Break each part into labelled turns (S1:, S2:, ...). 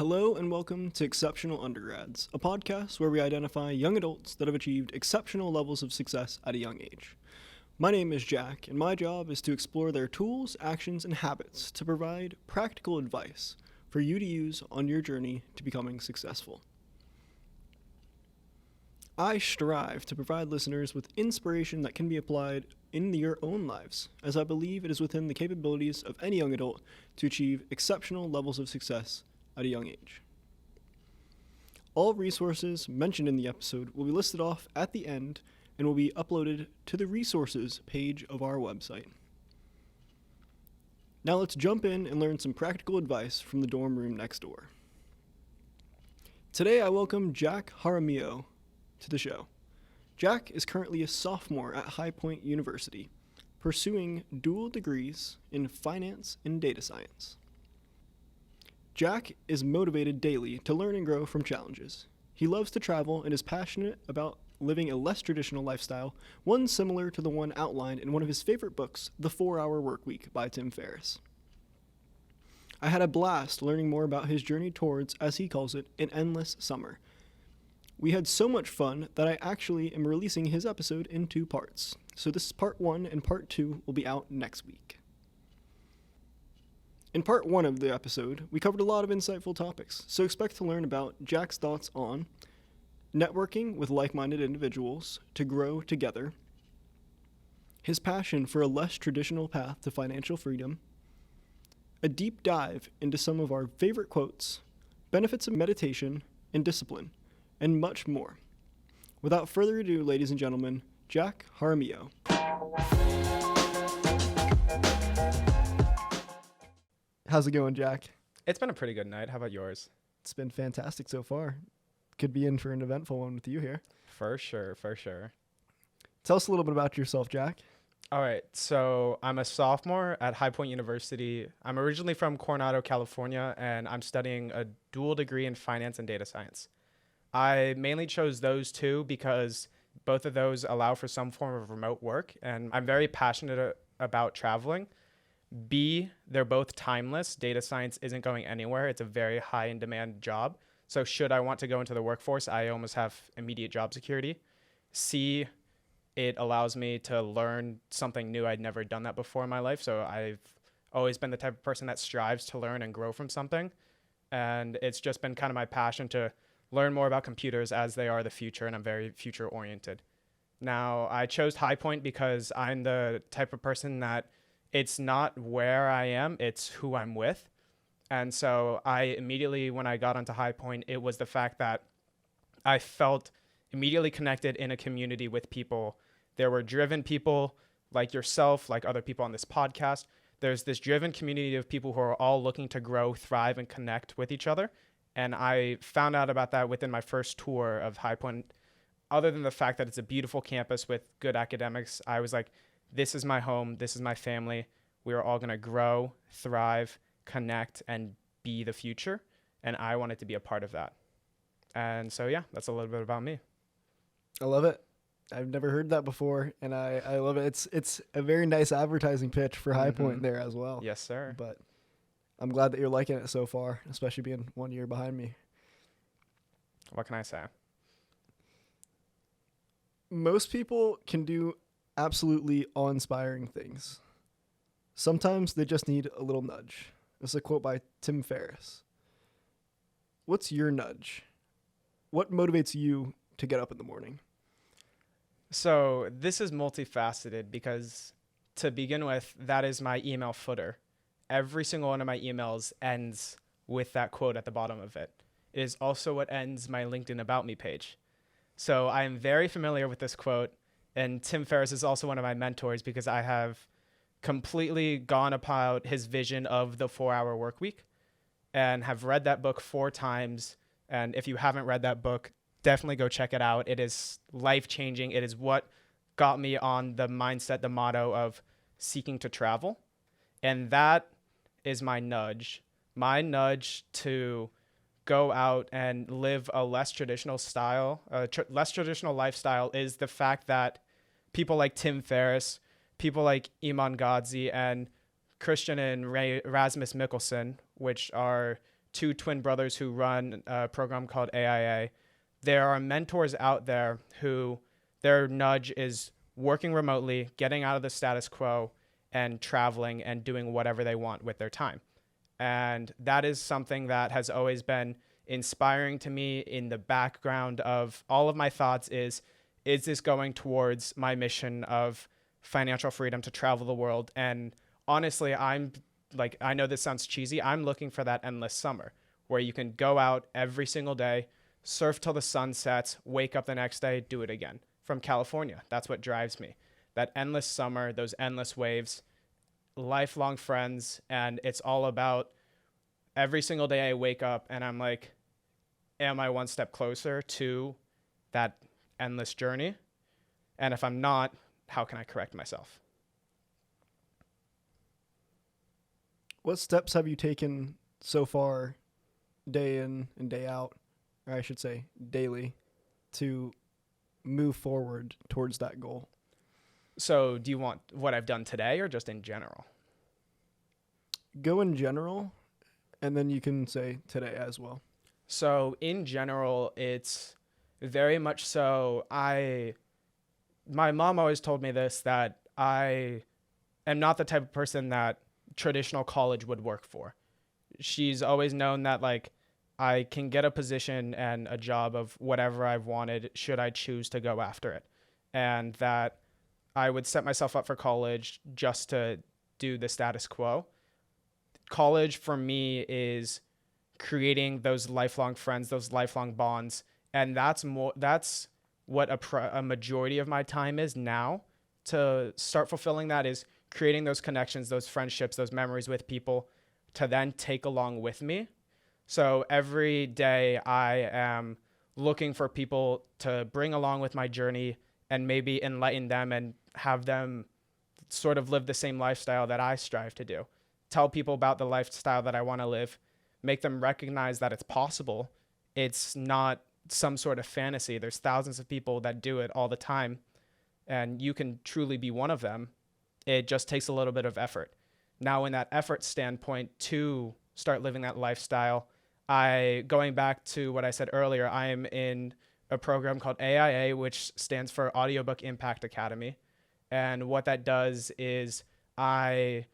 S1: Hello and welcome to Exceptional Undergrads, a podcast where we identify young adults that have achieved exceptional levels of success at a young age. My name is Jack, and my job is to explore their tools, actions, and habits to provide practical advice for you to use on your journey to becoming successful. I strive to provide listeners with inspiration that can be applied in your own lives, as I believe it is within the capabilities of any young adult to achieve exceptional levels of success at a young age. All resources mentioned in the episode will be listed off at the end and will be uploaded to the resources page of our website. Now let's jump in and learn some practical advice from the dorm room next door. Today I welcome Jack Jaramillo to the show. Jack is currently a sophomore at High Point University, pursuing dual degrees in finance and data science. Jack is motivated daily to learn and grow from challenges. He loves to travel and is passionate about living a less traditional lifestyle, one similar to the one outlined in one of his favorite books, The 4-Hour Workweek by Tim Ferriss. I had a blast learning more about his journey towards, as he calls it, an endless summer. We had so much fun that I actually am releasing his episode in 2 parts. So this is part 1 and part 2 will be out next week. In part 1 of the episode, we covered a lot of insightful topics, so expect to learn about Jack's thoughts on networking with like-minded individuals to grow together, his passion for a less traditional path to financial freedom, a deep dive into some of our favorite quotes, benefits of meditation and discipline, and much more. Without further ado, ladies and gentlemen, Jack Jaramillo. How's it going, Jack?
S2: It's been a pretty good night. How about yours?
S1: It's been fantastic so far. Could be in for an eventful one with you here.
S2: For sure.
S1: Tell us a little bit about yourself, Jack.
S2: All right. So I'm a sophomore at High Point University. I'm originally from Coronado, California, and I'm studying a dual degree in finance and data science. I mainly chose those two because both of those allow for some form of remote work, and I'm very passionate about traveling. B, they're both timeless. Data science isn't going anywhere. It's a very high in demand job. So should I want to go into the workforce, I almost have immediate job security. C, it allows me to learn something new. I'd never done that before in my life. So I've always been the type of person that strives to learn and grow from something. And it's just been kind of my passion to learn more about computers as they are the future. And I'm very future oriented. Now, I chose High Point because I'm the type of person that it's not where I am, it's who I'm with. And so I immediately, when I got onto High Point, it was the fact that I felt immediately connected in a community with people. There were driven people like yourself, like other people on this podcast. There's this driven community of people who are all looking to grow, thrive, and connect with each other. And I found out about that within my first tour of High Point. Other than the fact that it's a beautiful campus with good academics, I was like, this is my home. This is my family. We are all going to grow, thrive, connect, and be the future. And I wanted to be a part of that. And so, yeah, that's a little bit about me.
S1: I love it. I've never heard that before, and I love it. It's a very nice advertising pitch for High Point there as well.
S2: Yes, sir.
S1: But I'm glad that you're liking it so far, especially being 1 year behind me.
S2: What can I say?
S1: Most people can do absolutely awe-inspiring things. Sometimes they just need a little nudge. This is a quote by Tim Ferriss. What's your nudge? What motivates you to get up in the morning?
S2: So this is multifaceted because to begin with, that is my email footer. Every single one of my emails ends with that quote at the bottom of it. It is also what ends my LinkedIn About Me page. So I am very familiar with this quote. And Tim Ferriss is also one of my mentors because I have completely gone about his vision of the 4-Hour Workweek and have read that book 4 times. And if you haven't read that book, definitely go check it out. It is life-changing. It is what got me on the mindset, the motto of seeking to travel. And that is my nudge. My nudge to go out and live a less traditional lifestyle is the fact that people like Tim Ferriss, people like Iman Gadzhi, and Christian and Rasmus Mikkelsen, which are two twin brothers who run a program called AIA. There are mentors out there who their nudge is working remotely, getting out of the status quo, and traveling and doing whatever they want with their time. And that is something that has always been inspiring to me. In the background of all of my thoughts is this going towards my mission of financial freedom to travel the world? And honestly, I know this sounds cheesy. I'm looking for that endless summer where you can go out every single day, surf till the sun sets, wake up the next day, do it again. From California, that's what drives me. That endless summer, those endless waves, lifelong friends, and it's all about every single day I wake up and I'm like, am I one step closer to that endless journey? And if I'm not, how can I correct myself?
S1: What steps have you taken so far, day in and day out, or I should say daily, to move forward towards that goal?
S2: So do you want what I've done today or just in general?
S1: Go in general, and then you can say today as well.
S2: So in general, it's very much so. My mom always told me this, that I am not the type of person that traditional college would work for. She's always known that like I can get a position and a job of whatever I've wanted should I choose to go after it. And that I would set myself up for college just to do the status quo. College for me is creating those lifelong friends, those lifelong bonds. And that's what a majority of my time is now. To start fulfilling that is creating those connections, those friendships, those memories with people to then take along with me. So every day I am looking for people to bring along with my journey and maybe enlighten them and have them sort of live the same lifestyle that I strive to do. Tell people about the lifestyle that I want to live, make them recognize that it's possible. It's not some sort of fantasy. There's thousands of people that do it all the time, and you can truly be one of them. It just takes a little bit of effort. Now, in that effort standpoint to start living that lifestyle, going back to what I said earlier, I am in a program called AIA, which stands for Audiobook Impact Academy. And what that does is I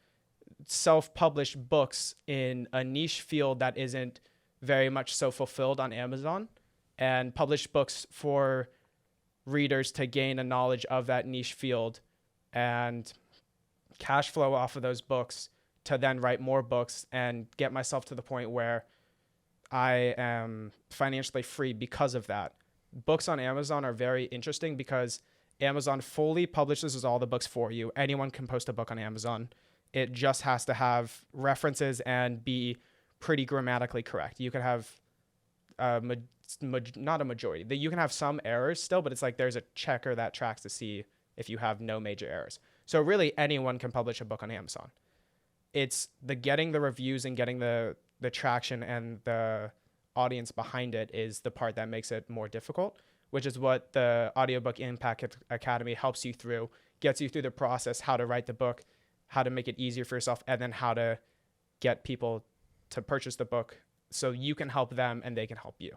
S2: self-publish books in a niche field that isn't very much so fulfilled on Amazon, and publish books for readers to gain a knowledge of that niche field and cash flow off of those books to then write more books and get myself to the point where I am financially free because of that. Books on Amazon are very interesting because Amazon fully publishes all the books for you. Anyone can post a book on Amazon. It just has to have references and be pretty grammatically correct. You can have not a majority. You can have some errors still, but it's like there's a checker that tracks to see if you have no major errors. So really anyone can publish a book on Amazon. It's the getting the reviews and getting the traction and the audience behind it is the part that makes it more difficult, which is what the Audiobook Impact Academy helps you through, gets you through the process, how to write the book, how to make it easier for yourself, and then how to get people to purchase the book so you can help them and they can help you.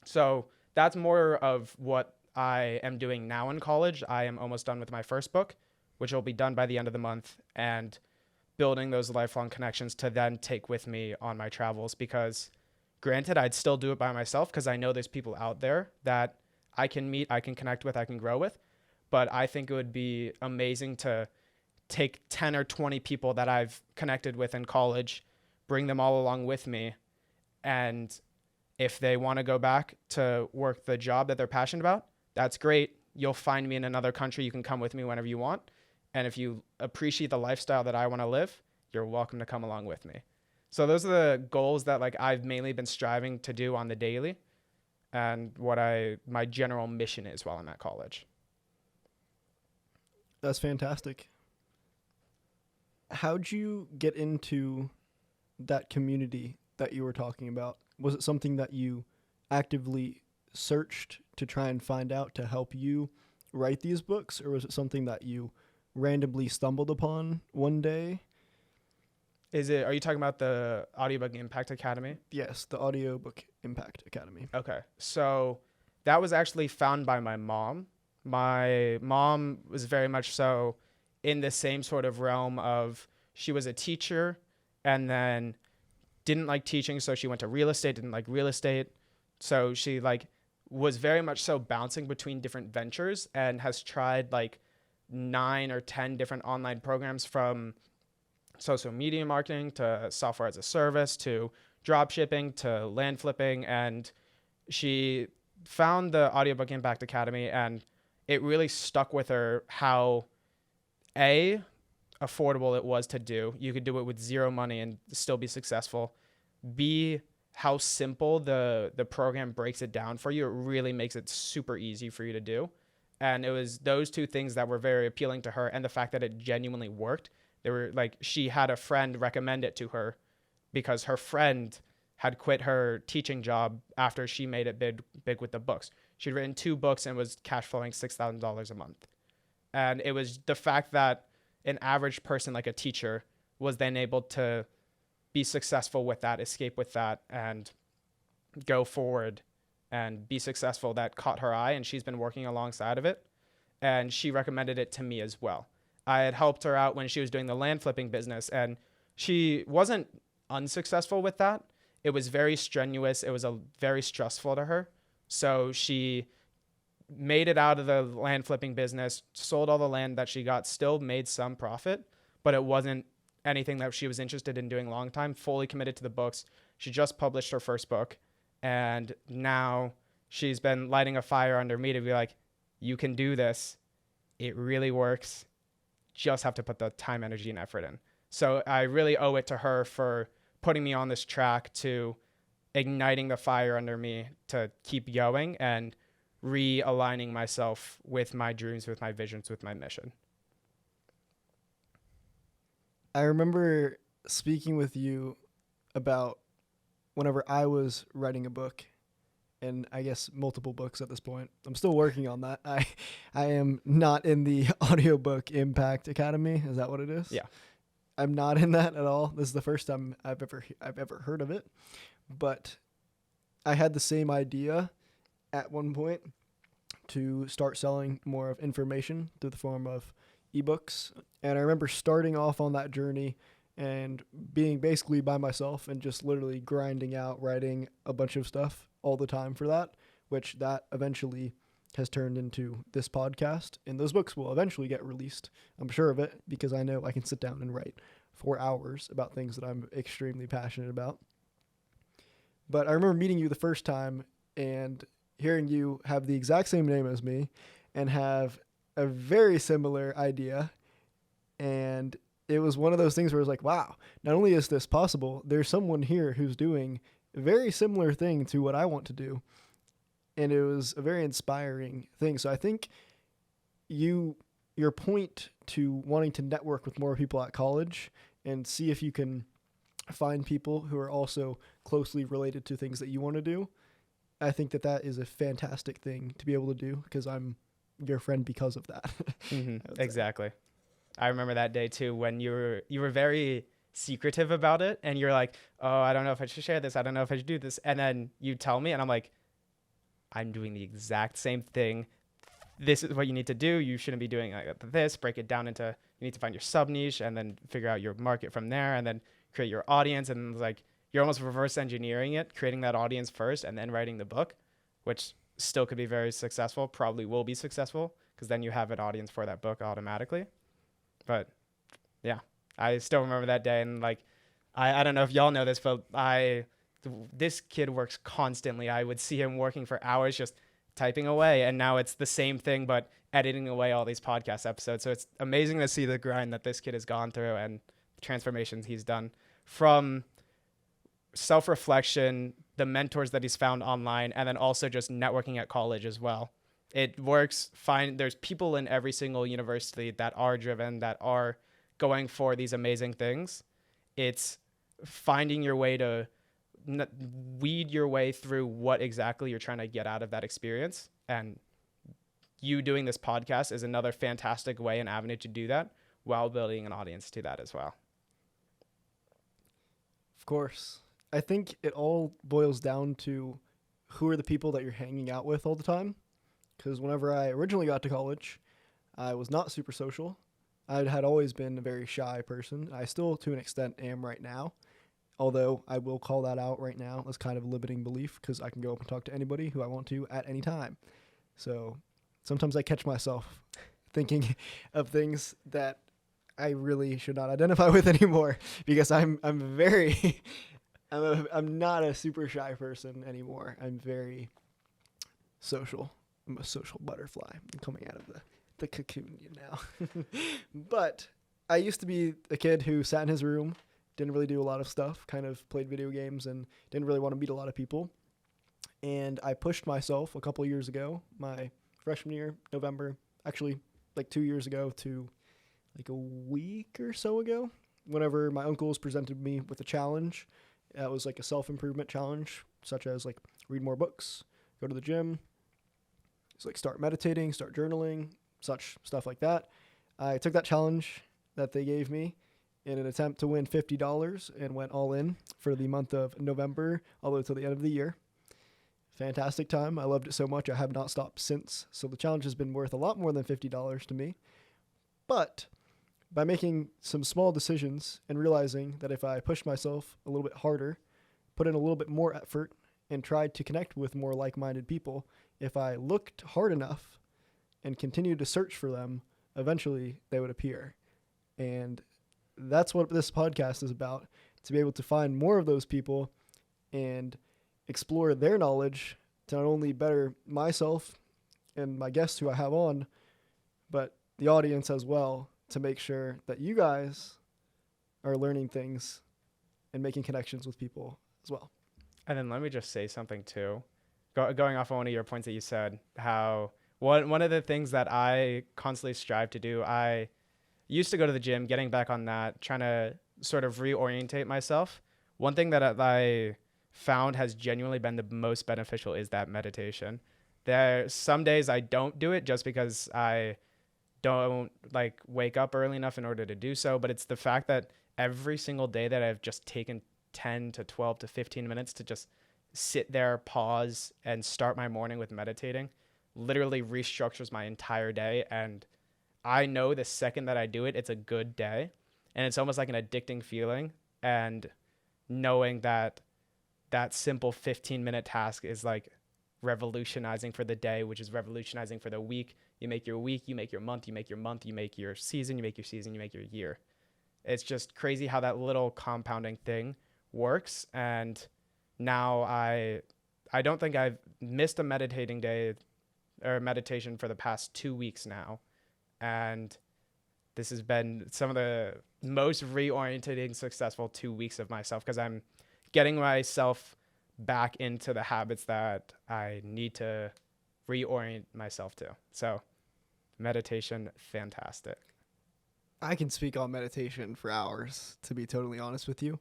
S2: So that's more of what I am doing now in college. I am almost done with my first book, which will be done by the end of the month, and building those lifelong connections to then take with me on my travels. Because granted, I'd still do it by myself because I know there's people out there that I can meet, I can connect with, I can grow with. But I think it would be amazing to take 10 or 20 people that I've connected with in college, bring them all along with me, and if they want to go back to work the job that they're passionate about, that's great. You'll find me in another country. You can come with me whenever you want. And if you appreciate the lifestyle that I want to live, you're welcome to come along with me. So those are the goals that like I've mainly been striving to do on the daily, and what my general mission is while I'm at college.
S1: That's fantastic. How'd you get into that community that you were talking about? Was it something that you actively searched to try and find out to help you write these books, or was it something that you randomly stumbled upon one day?
S2: Are you talking about the Audiobook Impact Academy?
S1: Yes, the Audiobook Impact Academy.
S2: Okay. So that was actually found by my mom. My mom was very much so in the same sort of realm of, she was a teacher and then didn't like teaching, so she went to real estate, didn't like real estate. So she like was very much so bouncing between different ventures and has tried like 9 or 10 different online programs, from social media marketing to software as a service to drop shipping to land flipping. And she found the Audiobook Impact Academy, and it really stuck with her how affordable it was to do. You could do it with zero money and still be successful. B, how simple the program breaks it down for you. It really makes it super easy for you to do. And it was those two things that were very appealing to her, and the fact that it genuinely worked. They were like, she had a friend recommend it to her because her friend had quit her teaching job after she made it big with the books. She'd written 2 books and was cash flowing $6,000 a month. And it was the fact that an average person like a teacher was then able to be successful with that, escape with that, and go forward and be successful, that caught her eye, and she's been working alongside of it. And she recommended it to me as well. I had helped her out when she was doing the land flipping business, and she wasn't unsuccessful with that. It was very strenuous. It was very stressful to her. So she made it out of the land flipping business, sold all the land that she got, still made some profit, but it wasn't anything that she was interested in doing long time, fully committed to the books. She just published her first book, and now she's been lighting a fire under me to be like, you can do this. It really works. Just have to put the time, energy, and effort in. So I really owe it to her for putting me on this track, to igniting the fire under me to keep going and realigning myself with my dreams, with my visions, with my mission.
S1: I remember speaking with you about whenever I was writing a book, and I guess multiple books at this point. I'm still working on that. I am not in the Audiobook Impact Academy. Is that what it is?
S2: Yeah.
S1: I'm not in that at all. This is the first time I've ever heard of it. But I had the same idea at one point to start selling more of information through the form of ebooks. And I remember starting off on that journey and being basically by myself and just literally grinding out, writing a bunch of stuff all the time for that, which that eventually has turned into this podcast. And those books will eventually get released. I'm sure of it, because I know I can sit down and write for hours about things that I'm extremely passionate about. But I remember meeting you the first time and hearing you have the exact same name as me and have a very similar idea. And it was one of those things where it was like, wow, not only is this possible, there's someone here who's doing a very similar thing to what I want to do. And it was a very inspiring thing. So I think your point to wanting to network with more people at college and see if you can find people who are also closely related to things that you want to do, I think that is a fantastic thing to be able to do, because I'm your friend because of that.
S2: Mm-hmm. Exactly. I remember that day too, when you were very secretive about it, and you're like, oh, I don't know if I should share this. I don't know if I should do this. And then you tell me, and I'm like, I'm doing the exact same thing. This is what you need to do. You shouldn't be doing like this. Break it down into, you need to find your sub niche and then figure out your market from there, and then create your audience. And it's like, you're almost reverse engineering it, creating that audience first and then writing the book, which still could be very successful, probably will be successful, because then you have an audience for that book automatically. But yeah, I still remember that day. And like, I don't know if y'all know this, but this kid works constantly. I would see him working for hours just typing away. And now it's the same thing, but editing away all these podcast episodes. So it's amazing to see the grind that this kid has gone through and the transformations he's done, from self-reflection, the mentors that he's found online, and then also just networking at college as well. It works fine. There's people in every single university that are driven, that are going for these amazing things. It's finding your way to weed your way through what exactly you're trying to get out of that experience. And you doing this podcast is another fantastic way and avenue to do that, while building an audience to that as well.
S1: Of course. I think it all boils down to who are the people that you're hanging out with all the time. Because whenever I originally got to college, I was not super social. I had always been a very shy person. I still, to an extent, am right now. Although I will call that out right now as kind of a limiting belief because I can go up and talk to anybody who I want to at any time. So sometimes I catch myself thinking of things that I really should not identify with anymore because I'm very I'm not a super shy person anymore. I'm very social. I'm a social butterfly. I'm coming out of the cocoon now. But I used to be a kid who sat in his room, didn't really do a lot of stuff, kind of played video games and didn't really want to meet a lot of people. And I pushed myself a couple of years ago, my freshman year, November, actually like 2 years ago to like a week or so ago, whenever my uncles presented me with a challenge. That was like a self-improvement challenge, such as like read more books, go to the gym, it's like start meditating, start journaling, such stuff like that. I took that challenge that they gave me in an attempt to win $50 and went all in for the month of November all the way to the end of the year. Fantastic time. I loved it so much. I have not stopped since. So the challenge has been worth a lot more than $50 to me. But by making some small decisions and realizing that if I pushed myself a little bit harder, put in a little bit more effort, and tried to connect with more like-minded people, if I looked hard enough and continued to search for them, eventually they would appear. And that's what this podcast is about, to be able to find more of those people and explore their knowledge to not only better myself and my guests who I have on, but the audience as well, to make sure that you guys are learning things and making connections with people as well.
S2: And then let me just say something too. Going off of one of your points that you said, how one of the things that I constantly strive to do, I used to go to the gym, getting back on that, trying to sort of reorientate myself. One thing that I found has genuinely been the most beneficial is that meditation. There some days I don't do it just because I don't like wake up early enough in order to do so, but it's the fact that every single day that I've just taken 10 to 12 to 15 minutes to just sit there, pause, and start my morning with meditating literally restructures my entire day. And I know the second that I do it, it's a good day. And it's almost like an addicting feeling. And knowing that that simple 15-minute task is like revolutionizing for the day, which is revolutionizing for the week. You make your week, you make your month, you make your month, you make your season, you make your season, you make your year. It's just crazy how that little compounding thing works. And now I don't think I've missed a meditating day or meditation for the past 2 weeks now. And this has been some of the most reorientating, successful 2 weeks of myself, because I'm getting myself back into the habits that I need to reorient myself to. So meditation, fantastic.
S1: I can speak on meditation for hours, to be totally honest with you.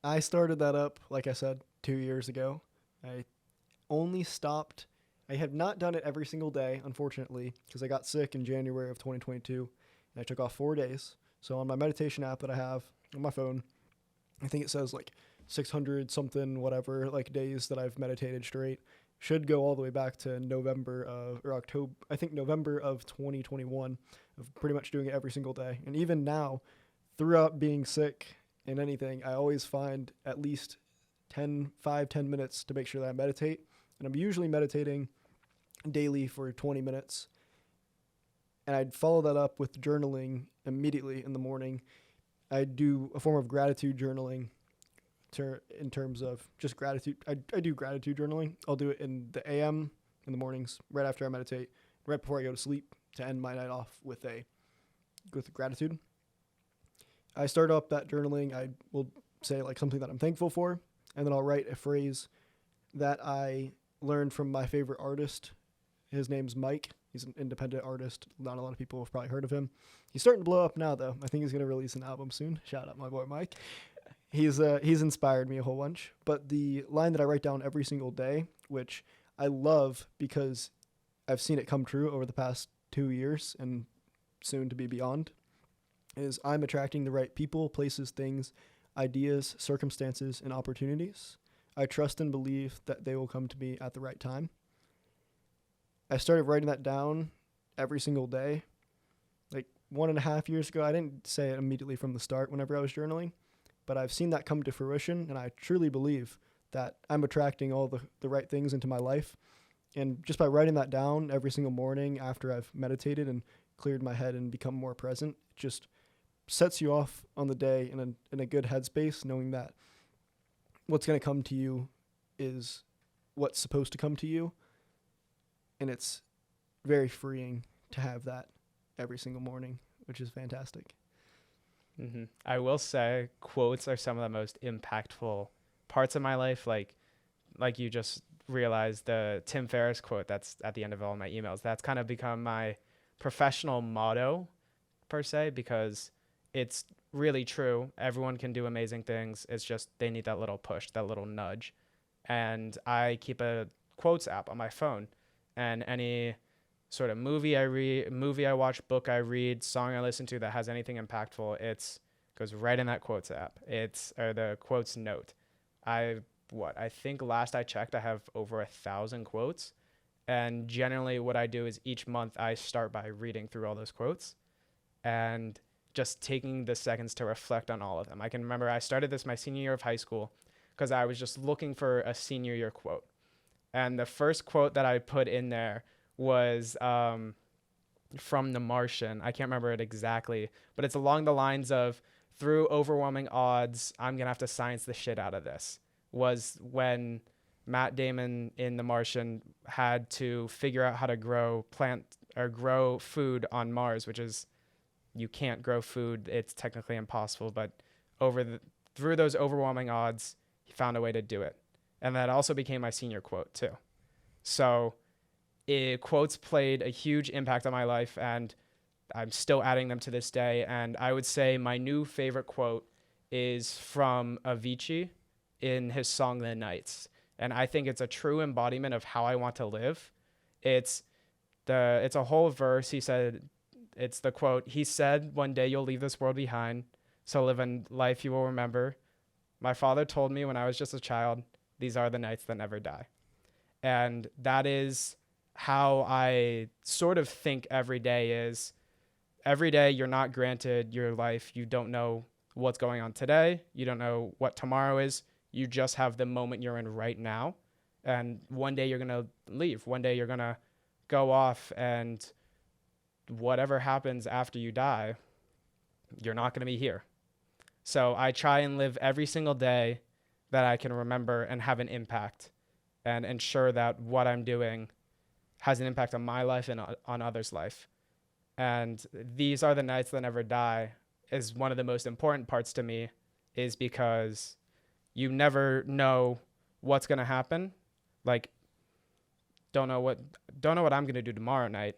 S1: I started that up, like I said, 2 years ago. I only stopped. I have not done it every single day, unfortunately, because I got sick in January of 2022, and I took off 4 days. So on my meditation app that I have on my phone, I think it says like 600 something, whatever, like days that I've meditated straight. Should go all the way back to November of 2021, of pretty much doing it every single day. And even now, throughout being sick and anything, I always find at least 10 minutes to make sure that I meditate. And I'm usually meditating daily for 20 minutes. And I'd follow that up with journaling immediately in the morning. I do a form of gratitude journaling in terms of just gratitude. I do gratitude journaling. I'll do it in the AM in the mornings, right after I meditate, right before I go to sleep, to end my night off with gratitude. I start up that journaling. I will say like something that I'm thankful for, and then I'll write a phrase that I learned from my favorite artist. His name's Mike. He's an independent artist. Not a lot of people have probably heard of him. He's starting to blow up now, though. I think he's going to release an album soon. Shout out my boy Mike. He's inspired me a whole bunch. But the line that I write down every single day, which I love because I've seen it come true over the past 2 years and soon to be beyond, is I'm attracting the right people, places, things, ideas, circumstances, and opportunities. I trust and believe that they will come to me at the right time. I started writing that down every single day. Like 1.5 years ago, I didn't say it immediately from the start whenever I was journaling, but I've seen that come to fruition, and I truly believe that I'm attracting all the right things into my life. And just by writing that down every single morning after I've meditated and cleared my head and become more present, it just sets you off on the day in a good headspace, knowing that what's going to come to you is what's supposed to come to you. And it's very freeing to have that every single morning, which is fantastic.
S2: Mm-hmm. I will say quotes are some of the most impactful parts of my life. Like you just realized, the Tim Ferriss quote that's at the end of all my emails, that's kind of become my professional motto per se, because it's really true. Everyone can do amazing things. It's just they need that little push, that little nudge. And I keep a quotes app on my phone, and any sort of movie I watch, book I read, song I listen to that has anything impactful, it's goes right in that quotes app. Or the quotes note. I think last I checked, I have over 1,000 quotes. And generally what I do is each month I start by reading through all those quotes and just taking the seconds to reflect on all of them. I can remember I started this my senior year of high school because I was just looking for a senior year quote. And the first quote that I put in there was from The Martian. I can't remember it exactly, but it's along the lines of, through overwhelming odds, I'm going to have to science the shit out of this. Was when Matt Damon in The Martian had to figure out how to grow food on Mars, which is, you can't grow food. It's technically impossible, but through those overwhelming odds, he found a way to do it. And that also became my senior quote too. So quotes played a huge impact on my life, and I'm still adding them to this day. And I would say my new favorite quote is from Avicii in his song The Nights. And I think it's a true embodiment of how I want to live. It's a whole verse. It's the quote, he said, "One day you'll leave this world behind, so live a life you will remember. My father told me when I was just a child, these are the nights that never die." And that is how I sort of think every day is. Every day you're not granted your life. You don't know what's going on today. You don't know what tomorrow is. You just have the moment you're in right now. And one day you're going to leave. One day you're going to go off, and whatever happens after you die, you're not going to be here. So I try and live every single day that I can remember and have an impact, and ensure that what I'm doing has an impact on my life and on others' life. And these are the nights that never die is one of the most important parts to me, is because you never know what's going to happen. Like, don't know what I'm going to do tomorrow night,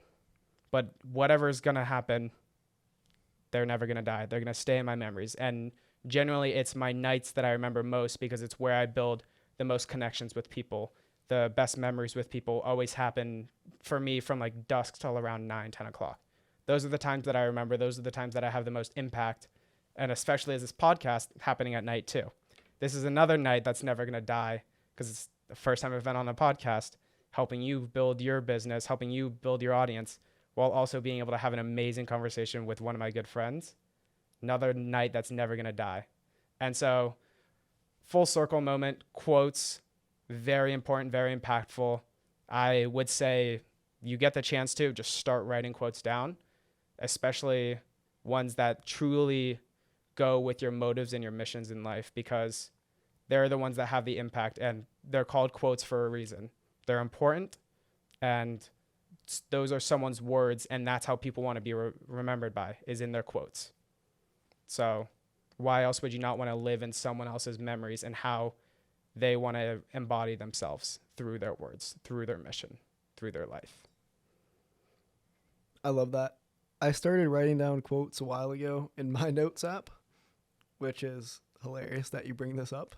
S2: but whatever's going to happen, they're never going to die. They're going to stay in my memories. And generally it's my nights that I remember most, because it's where I build the most connections with people. The best memories with people always happen for me from like dusk till around 9-10 o'clock. Those are the times that I remember. Those are the times that I have the most impact. And especially as this podcast happening at night too. This is another night that's never going to die, because it's the first time I've been on a podcast, helping you build your business, helping you build your audience, while also being able to have an amazing conversation with one of my good friends. Another night that's never going to die. And so, full circle moment, quotes, very important, very impactful. I would say you get the chance to just start writing quotes down, especially ones that truly go with your motives and your missions in life, because they're the ones that have the impact, and they're called quotes for a reason. They're important, and those are someone's words, and that's how people want to be remembered by, is in their quotes. So why else would you not want to live in someone else's memories and how they want to embody themselves through their words, through their mission, through their life?
S1: I love that. I started writing down quotes a while ago in my notes app, which is hilarious that you bring this up.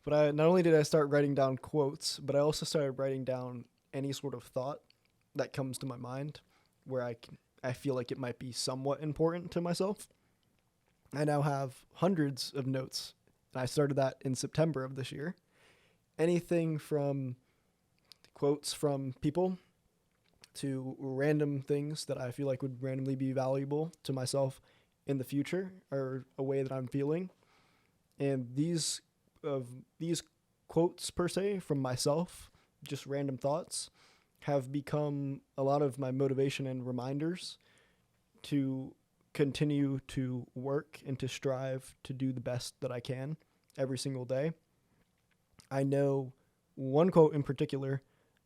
S1: But not only did I start writing down quotes, but I also started writing down any sort of thought that comes to my mind where I feel like it might be somewhat important to myself. I now have hundreds of notes And I started that in September of this year. Anything from quotes from people to random things that I feel like would randomly be valuable to myself in the future or a way that I'm feeling. And these quotes per se from myself, just random thoughts, have become a lot of my motivation and reminders to continue to work and to strive to do the best that I can every single day. I know one quote in particular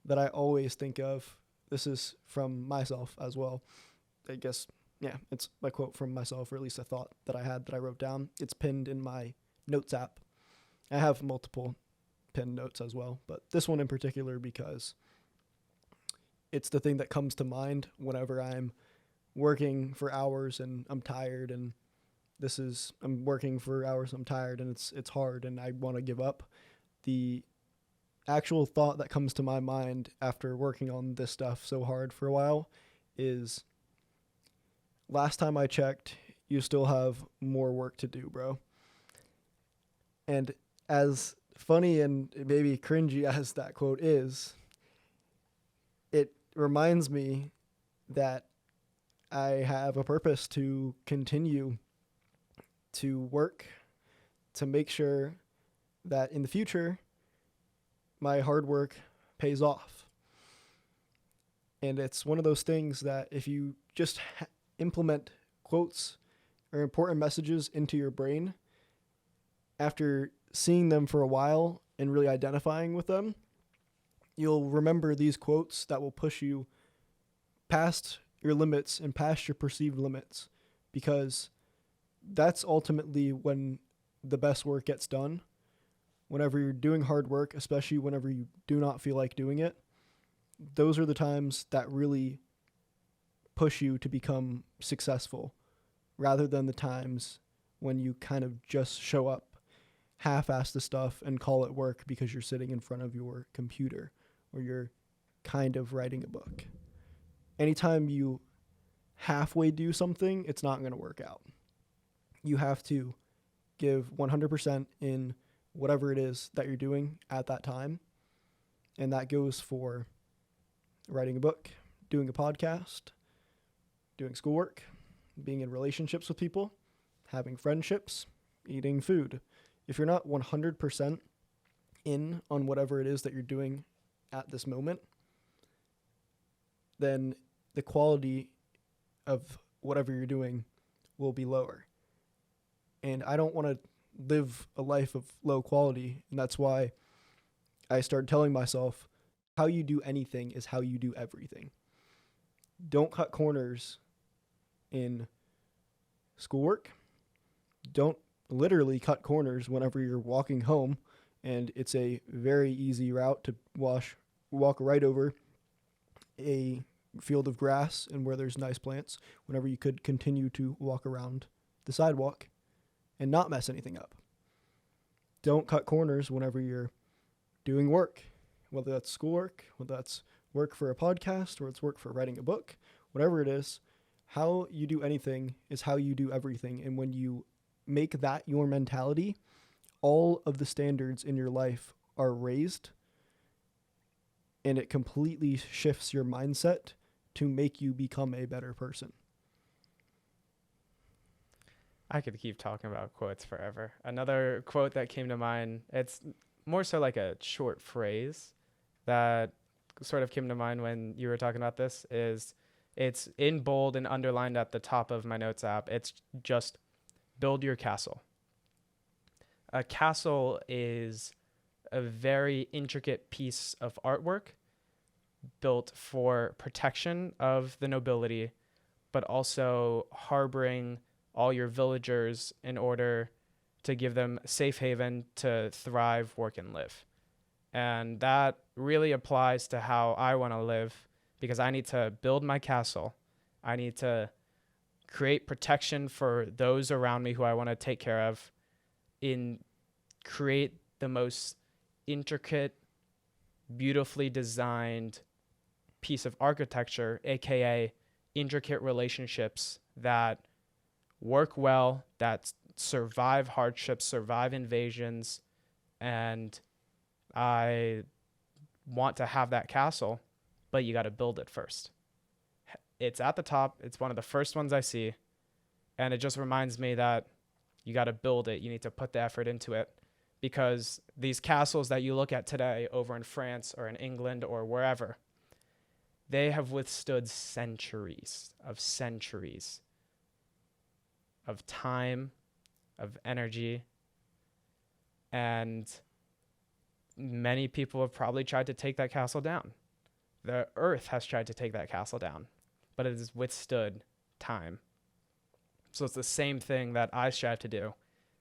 S1: that I always think of. This is from myself as well. I guess, yeah, it's my quote from myself, or at least a thought that I had that I wrote down. It's pinned in my notes app. I have multiple pinned notes as well, but this one in particular because it's the thing that comes to mind whenever I'm working for hours and I'm tired, and I'm working for hours, I'm tired, and it's hard and I want to give up. The actual thought that comes to my mind after working on this stuff so hard for a while is, last time I checked, you still have more work to do, bro. And as funny and maybe cringy as that quote is, it reminds me that I have a purpose to continue to work to make sure that in the future my hard work pays off. And it's one of those things that if you just implement quotes or important messages into your brain after seeing them for a while and really identifying with them, you'll remember these quotes that will push you past your limits and past your perceived limits, because that's ultimately when the best work gets done. Whenever you're doing hard work, especially whenever you do not feel like doing it, those are the times that really push you to become successful, rather than the times when you kind of just show up, half-ass the stuff, and call it work because you're sitting in front of your computer or you're kind of writing a book. Anytime you halfway do something, it's not going to work out. You have to give 100% in whatever it is that you're doing at that time. And that goes for writing a book, doing a podcast, doing schoolwork, being in relationships with people, having friendships, eating food. If you're not 100% in on whatever it is that you're doing at this moment, then the quality of whatever you're doing will be lower. And I don't want to live a life of low quality. And that's why I started telling myself, how you do anything is how you do everything. Don't cut corners in schoolwork. Don't literally cut corners whenever you're walking home and it's a very easy route to walk right over a field of grass and where there's nice plants, whenever you could continue to walk around the sidewalk and not mess anything up. Don't cut corners whenever you're doing work, whether that's schoolwork, whether that's work for a podcast, or it's work for writing a book, whatever it is. How you do anything is how you do everything. And when you make that your mentality, all of the standards in your life are raised, and it completely shifts your mindset to make you become a better person.
S2: I could keep talking about quotes forever. Another quote that came to mind, it's more so like a short phrase that sort of came to mind when you were talking about this, is it's in bold and underlined at the top of my notes app. It's just, build your castle. A castle is a very intricate piece of artwork built for protection of the nobility, but also harboring all your villagers in order to give them safe haven to thrive, work, and live. And that really applies to how I want to live, because I need to build my castle. I need to create protection for those around me who I want to take care of, create the most intricate, beautifully designed piece of architecture, aka intricate relationships that work well, that survive hardships, survive invasions, and I want to have that castle, but you got to build it first. It's at the top. It's one of the first ones I see, and it just reminds me that you got to build it. You need to put the effort into it, because these castles that you look at today over in France or in England or wherever, they have withstood centuries of time, of energy, and many people have probably tried to take that castle down. The earth has tried to take that castle down, but it has withstood time. So it's the same thing that I strive to do,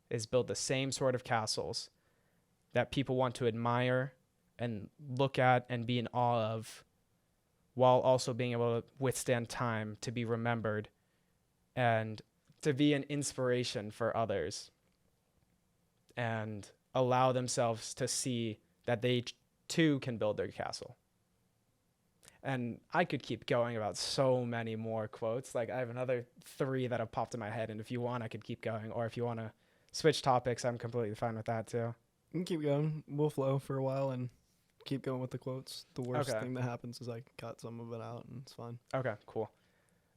S2: is build the same sort of castles that people want to admire and look at and be in awe of, while also being able to withstand time, to be remembered, and to be an inspiration for others, and allow themselves to see that they too can build their castle. And I could keep going about so many more quotes. Like, I have another 3 that have popped in my head, and if you want, I could keep going. Or if you want to switch topics, I'm completely fine with that too.
S1: You can keep going. We'll flow for a while and keep going with the quotes. The worst thing that happens is I cut some of it out, and it's fine.
S2: Okay, cool.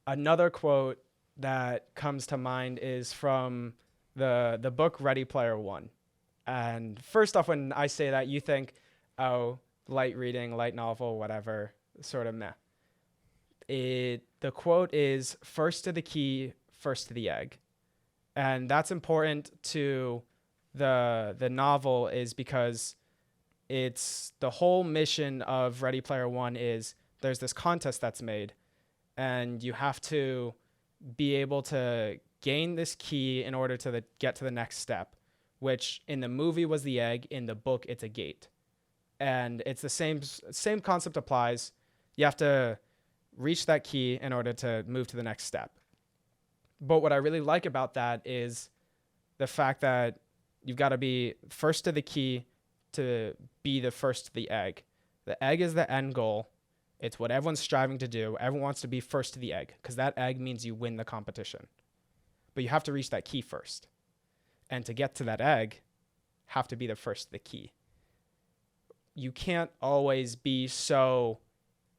S2: Another quote that comes to mind is from the book Ready Player One. And first off, when I say that, you think, oh, light reading, light novel, whatever, sort of meh. The quote is, first to the key, first to the egg. And that's important to the novel, is because it's the whole mission of Ready Player One is there's this contest that's made, and you have to be able to gain this key in order to get to the next step, which in the movie was the egg. In the book, it's a gate. And it's the same concept applies. You have to reach that key in order to move to the next step. But what I really like about that is the fact that you've got to be first to the key to be the first to the egg. The egg is the end goal. It's what everyone's striving to do. Everyone wants to be first to the egg, because that egg means you win the competition. But you have to reach that key first. And to get to that egg, have to be the first to the key. You can't always be so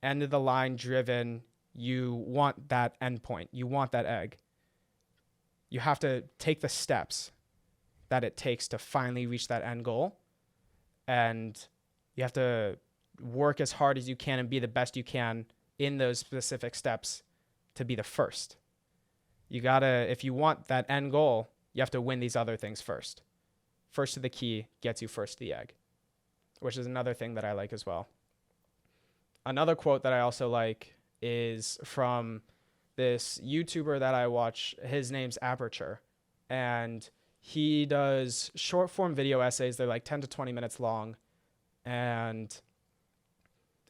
S2: end of the line driven. You want that end point. You want that egg. You have to take the steps that it takes to finally reach that end goal. And you have to work as hard as you can and be the best you can in those specific steps to be the first. You gotta, if you want that end goal, you have to win these other things first. First to the key gets you first to the egg, which is another thing that I like as well. Another quote that I also like is from this YouTuber that I watch. His name's Aperture, and he does short form video essays. They're like 10 to 20 minutes long, and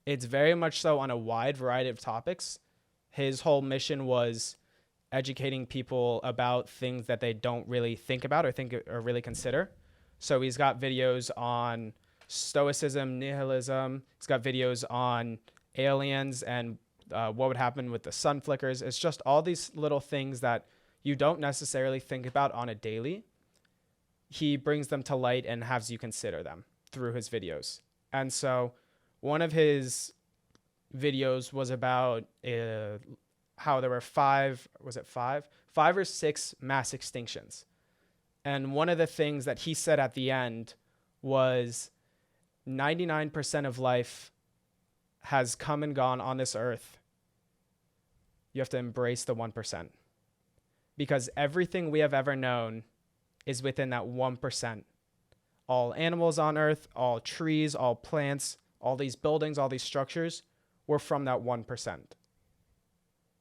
S2: it's very much so on a wide variety of topics. His whole mission was educating people about things that they don't really think about or really consider. So he's got videos on stoicism, nihilism. He's got videos on aliens and what would happen with the sun flickers. It's just all these little things that you don't necessarily think about on a daily. He brings them to light and has you consider them through his videos. And so one of his videos was about how there were five or six mass extinctions. And one of the things that he said at the end was 99% of life has come and gone on this earth. You have to embrace the 1%. Because everything we have ever known is within that 1%. All animals on earth, all trees, all plants, all these buildings, all these structures were from that 1%.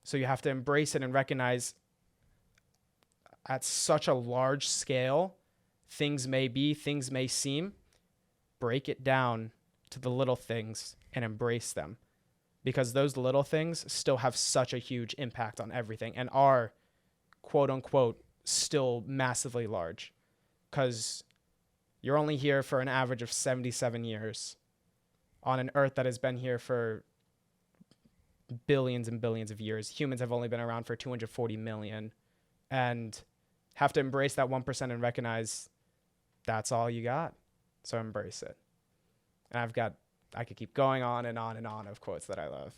S2: So you have to embrace it and recognize at such a large scale, things may seem, break it down to the little things and embrace them, because those little things still have such a huge impact on everything and are, quote unquote, still massively large, because you're only here for an average of 77 years on an earth that has been here for billions and billions of years. Humans have only been around for 240 million. And have to embrace that 1% and recognize that's all you got. So embrace it. And I could keep going on and on and on of quotes that I love.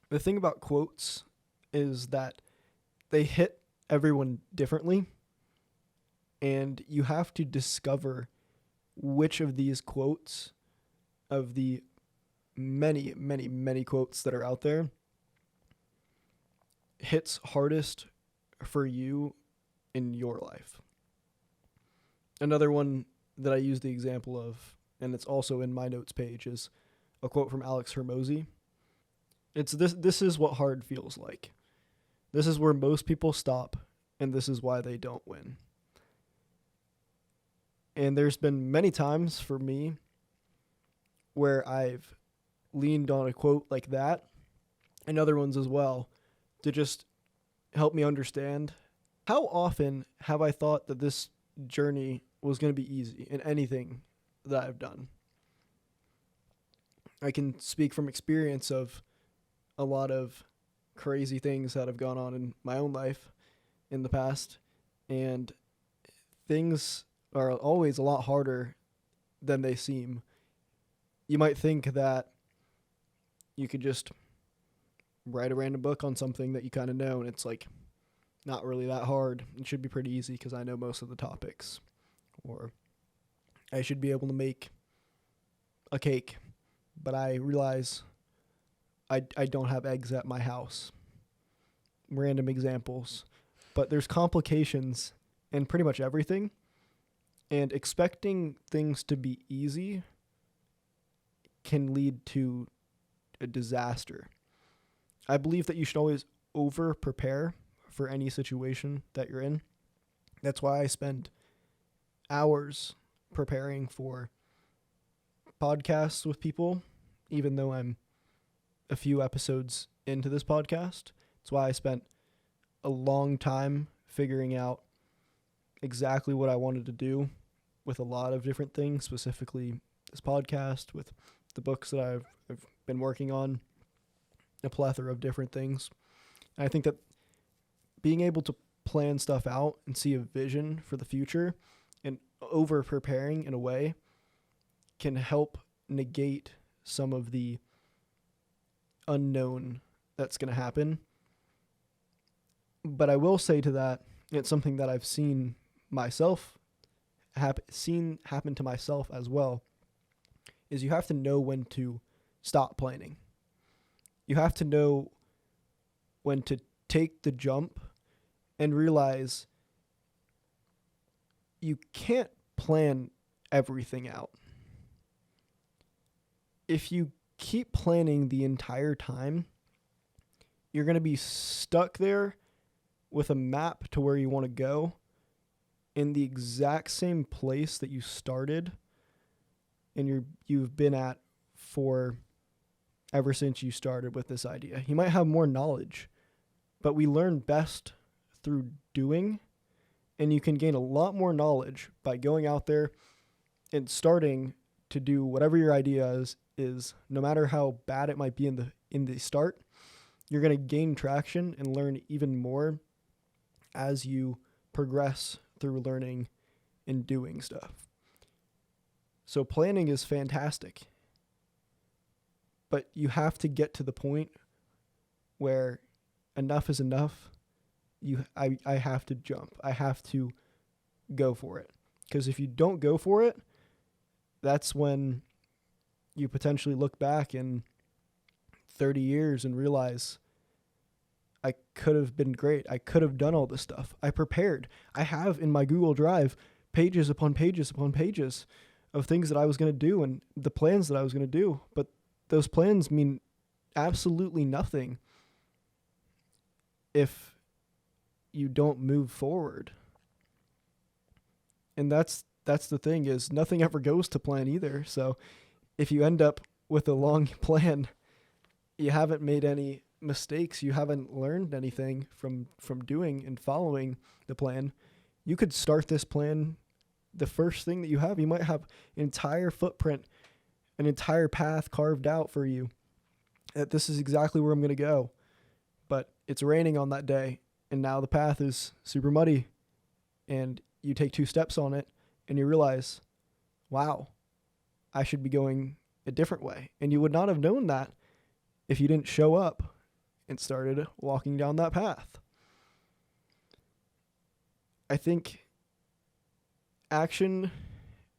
S1: The thing about quotes is that they hit everyone differently, and you have to discover which of these quotes, of the many, many, many quotes that are out there, hits hardest for you in your life. Another one that I use the example of, and it's also in my notes page, is a quote from Alex Hermosi. It's this is what hard feels like. This is where most people stop, and this is why they don't win. And there's been many times for me where I've leaned on a quote like that, and other ones as well, to just help me understand how often have I thought that this journey was going to be easy in anything that I've done. I can speak from experience of a lot of crazy things that have gone on in my own life in the past, and things are always a lot harder than they seem. You might think that you could just write a random book on something that you kind of know, and it's like not really that hard. It should be pretty easy because I know most of the topics. Or I should be able to make a cake, but I realize I don't have eggs at my house. Random examples. But there's complications in pretty much everything, and expecting things to be easy can lead to a disaster. I believe that you should always over-prepare for any situation that you're in. That's why I spend hours preparing for podcasts with people, even though I'm a few episodes into this podcast. That's why I spent a long time figuring out exactly what I wanted to do with a lot of different things, specifically this podcast, with the books that I've been working on, a plethora of different things. And I think that being able to plan stuff out and see a vision for the future and over preparing in a way can help negate some of the unknown that's going to happen. But I will say to that, it's something that I've seen myself happen to myself as well, is you have to know when to stop planning. You have to know when to take the jump and realize you can't plan everything out. If you keep planning the entire time, you're going to be stuck there with a map to where you want to go in the exact same place that you started and you've been at for ever since you started with this idea. You might have more knowledge, but we learn best through doing, and you can gain a lot more knowledge by going out there and starting to do whatever your idea is no matter how bad it might be in the start. You're going to gain traction and learn even more as you progress through learning and doing stuff. So planning is fantastic, but you have to get to the point where enough is enough. I have to jump. I have to go for it. Because if you don't go for it, that's when you potentially look back in 30 years and realize, I could have been great. I could have done all this stuff. I prepared. I have in my Google Drive pages upon pages upon pages of things that I was going to do and the plans that I was going to do. But those plans mean absolutely nothing if you don't move forward. And that's the thing, is nothing ever goes to plan either. So if you end up with a long plan, you haven't made any mistakes, you haven't learned anything from doing and following the plan. You could start this plan, the first thing that you have, you might have an entire footprint, an entire path carved out for you that this is exactly where I'm going to go. But it's raining on that day, and now the path is super muddy, and you take 2 steps on it, and you realize, wow, I should be going a different way. And you would not have known that if you didn't show up and started walking down that path. I think action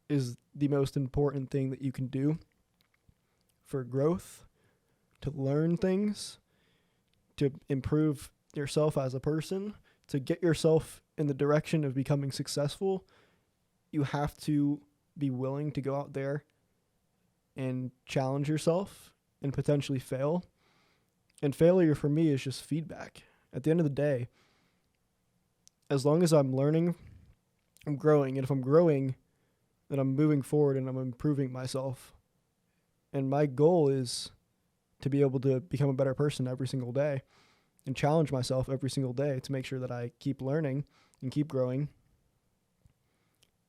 S1: is the most important thing that you can do for growth, to learn things, to improve yourself as a person, to get yourself in the direction of becoming successful. You have to be willing to go out there and challenge yourself and potentially fail. And failure for me is just feedback. At the end of the day, as long as I'm learning, I'm growing. And if I'm growing, then I'm moving forward and I'm improving myself. And my goal is to be able to become a better person every single day and challenge myself every single day to make sure that I keep learning and keep growing.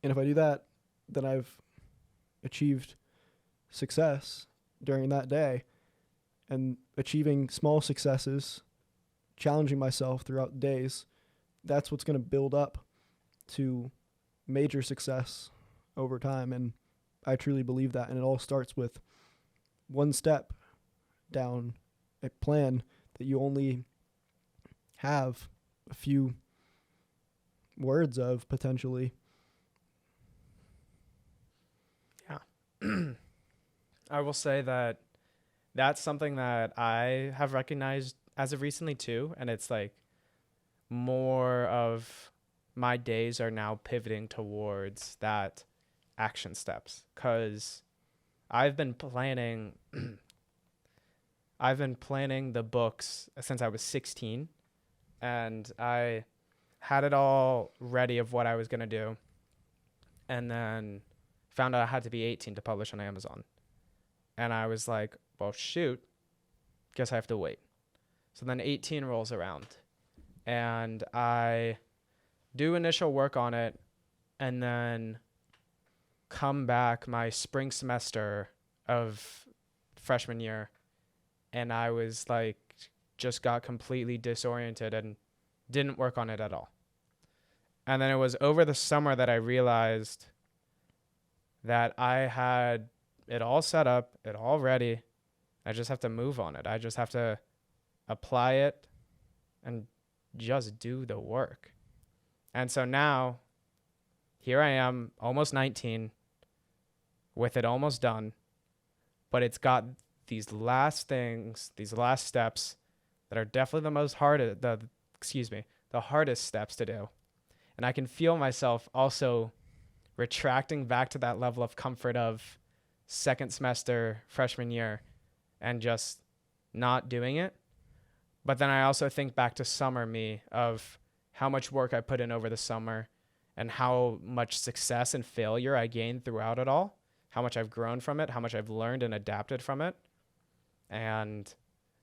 S1: And if I do that, then I've achieved success during that day. And achieving small successes, challenging myself throughout days, that's what's going to build up to major success over time. And I truly believe that. And it all starts with one step down a plan that you only have a few words of potentially.
S2: Yeah. I will say that that's something that I have recognized as of recently too. And it's like more of my days are now pivoting towards that action steps, because I've been planning the books since I was 16, and I had it all ready of what I was going to do, and then found out I had to be 18 to publish on Amazon. And I was like, well, shoot, guess I have to wait. So then 18 rolls around, and I do initial work on it, and then come back my spring semester of freshman year, and I was like, just got completely disoriented and didn't work on it at all. And then it was over the summer that I realized that I had it all set up, it all ready. I just have to move on it. I just have to apply it and just do the work. And so now, here I am, almost 19, with it almost done, but it's got these last things, these last steps that are definitely the hardest steps to do. And I can feel myself also retracting back to that level of comfort of second semester, freshman year, and just not doing it. But then I also think back to summer me of how much work I put in over the summer and how much success and failure I gained throughout it all, how much I've grown from it, how much I've learned and adapted from it. And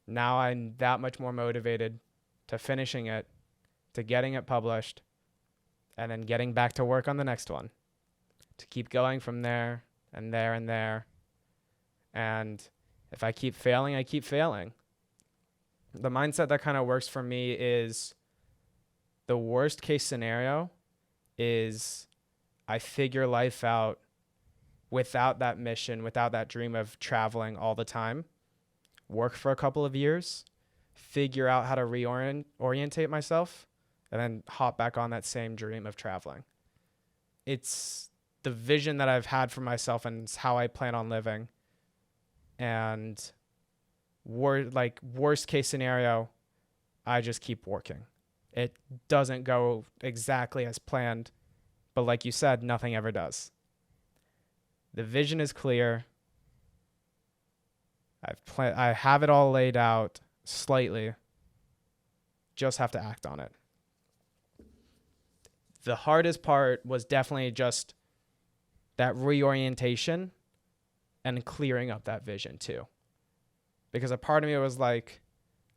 S2: now I'm that much more motivated to finishing it, to getting it published, and then getting back to work on the next one, to keep going from there and there and there. And if I keep failing, I keep failing. The mindset that kind of works for me is the worst case scenario is I figure life out without that mission, without that dream of traveling all the time, work for a couple of years, figure out how to reorientate myself, and then hop back on that same dream of traveling. It's the vision that I've had for myself, and it's how I plan on living. And worst case scenario, I just keep working. It doesn't go exactly as planned, but like you said, nothing ever does. The vision is clear. I have it all laid out slightly. Just have to act on it. The hardest part was definitely just that reorientation and clearing up that vision too. Because a part of me was like,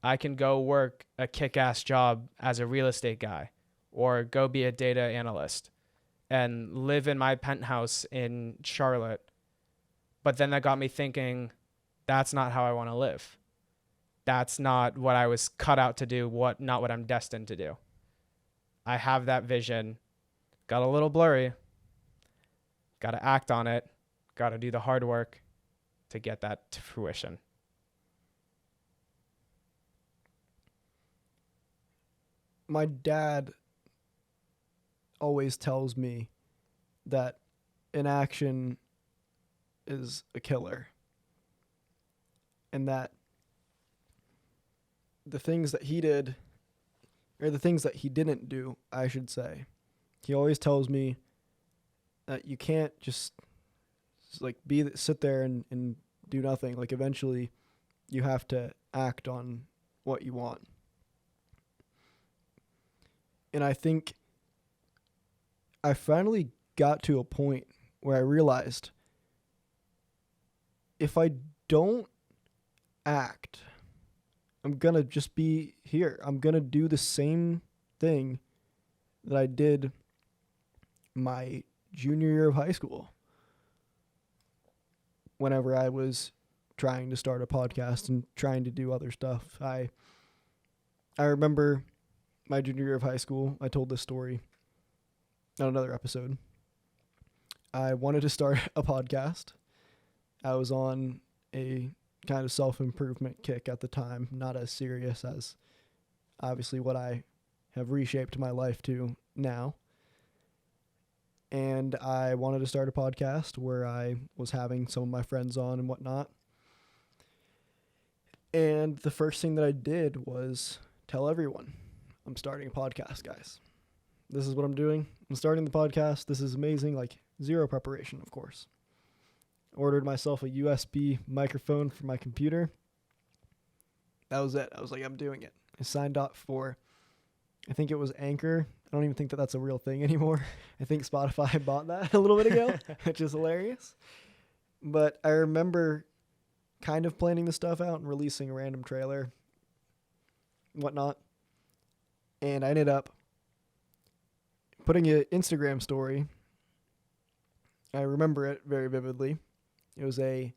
S2: I can go work a kick-ass job as a real estate guy or go be a data analyst and live in my penthouse in Charlotte. But then that got me thinking, that's not how I want to live. that's not what I was cut out to do, not what I'm destined to do. I have that vision, got a little blurry, got to act on it, got to do the hard work to get that to fruition.
S1: My dad always tells me that inaction is a killer, and that the things that he did, or the things that he didn't do, I should say, he always tells me that you can't just like sit there and do nothing. Like, eventually you have to act on what you want. And I think I finally got to a point where I realized if I don't act, I'm going to just be here. I'm going to do the same thing that I did my junior year of high school, whenever I was trying to start a podcast and trying to do other stuff. I remember my junior year of high school, I told this story on another episode. I wanted to start a podcast. I was on a kind of self-improvement kick at the time, not as serious as obviously what I have reshaped my life to now. And I wanted to start a podcast where I was having some of my friends on and whatnot. And the first thing that I did was tell everyone, I'm starting a podcast, guys. This is what I'm doing. I'm starting the podcast. This is amazing. Like, zero preparation, of course. Ordered myself a USB microphone for my computer. That was it. I was like, I'm doing it. I signed up for, I think it was Anchor. I don't even think that that's a real thing anymore. I think Spotify bought that a little bit ago, which is hilarious. But I remember kind of planning the stuff out and releasing a random trailer, whatnot. And I ended up putting an Instagram story. I remember it very vividly. It was a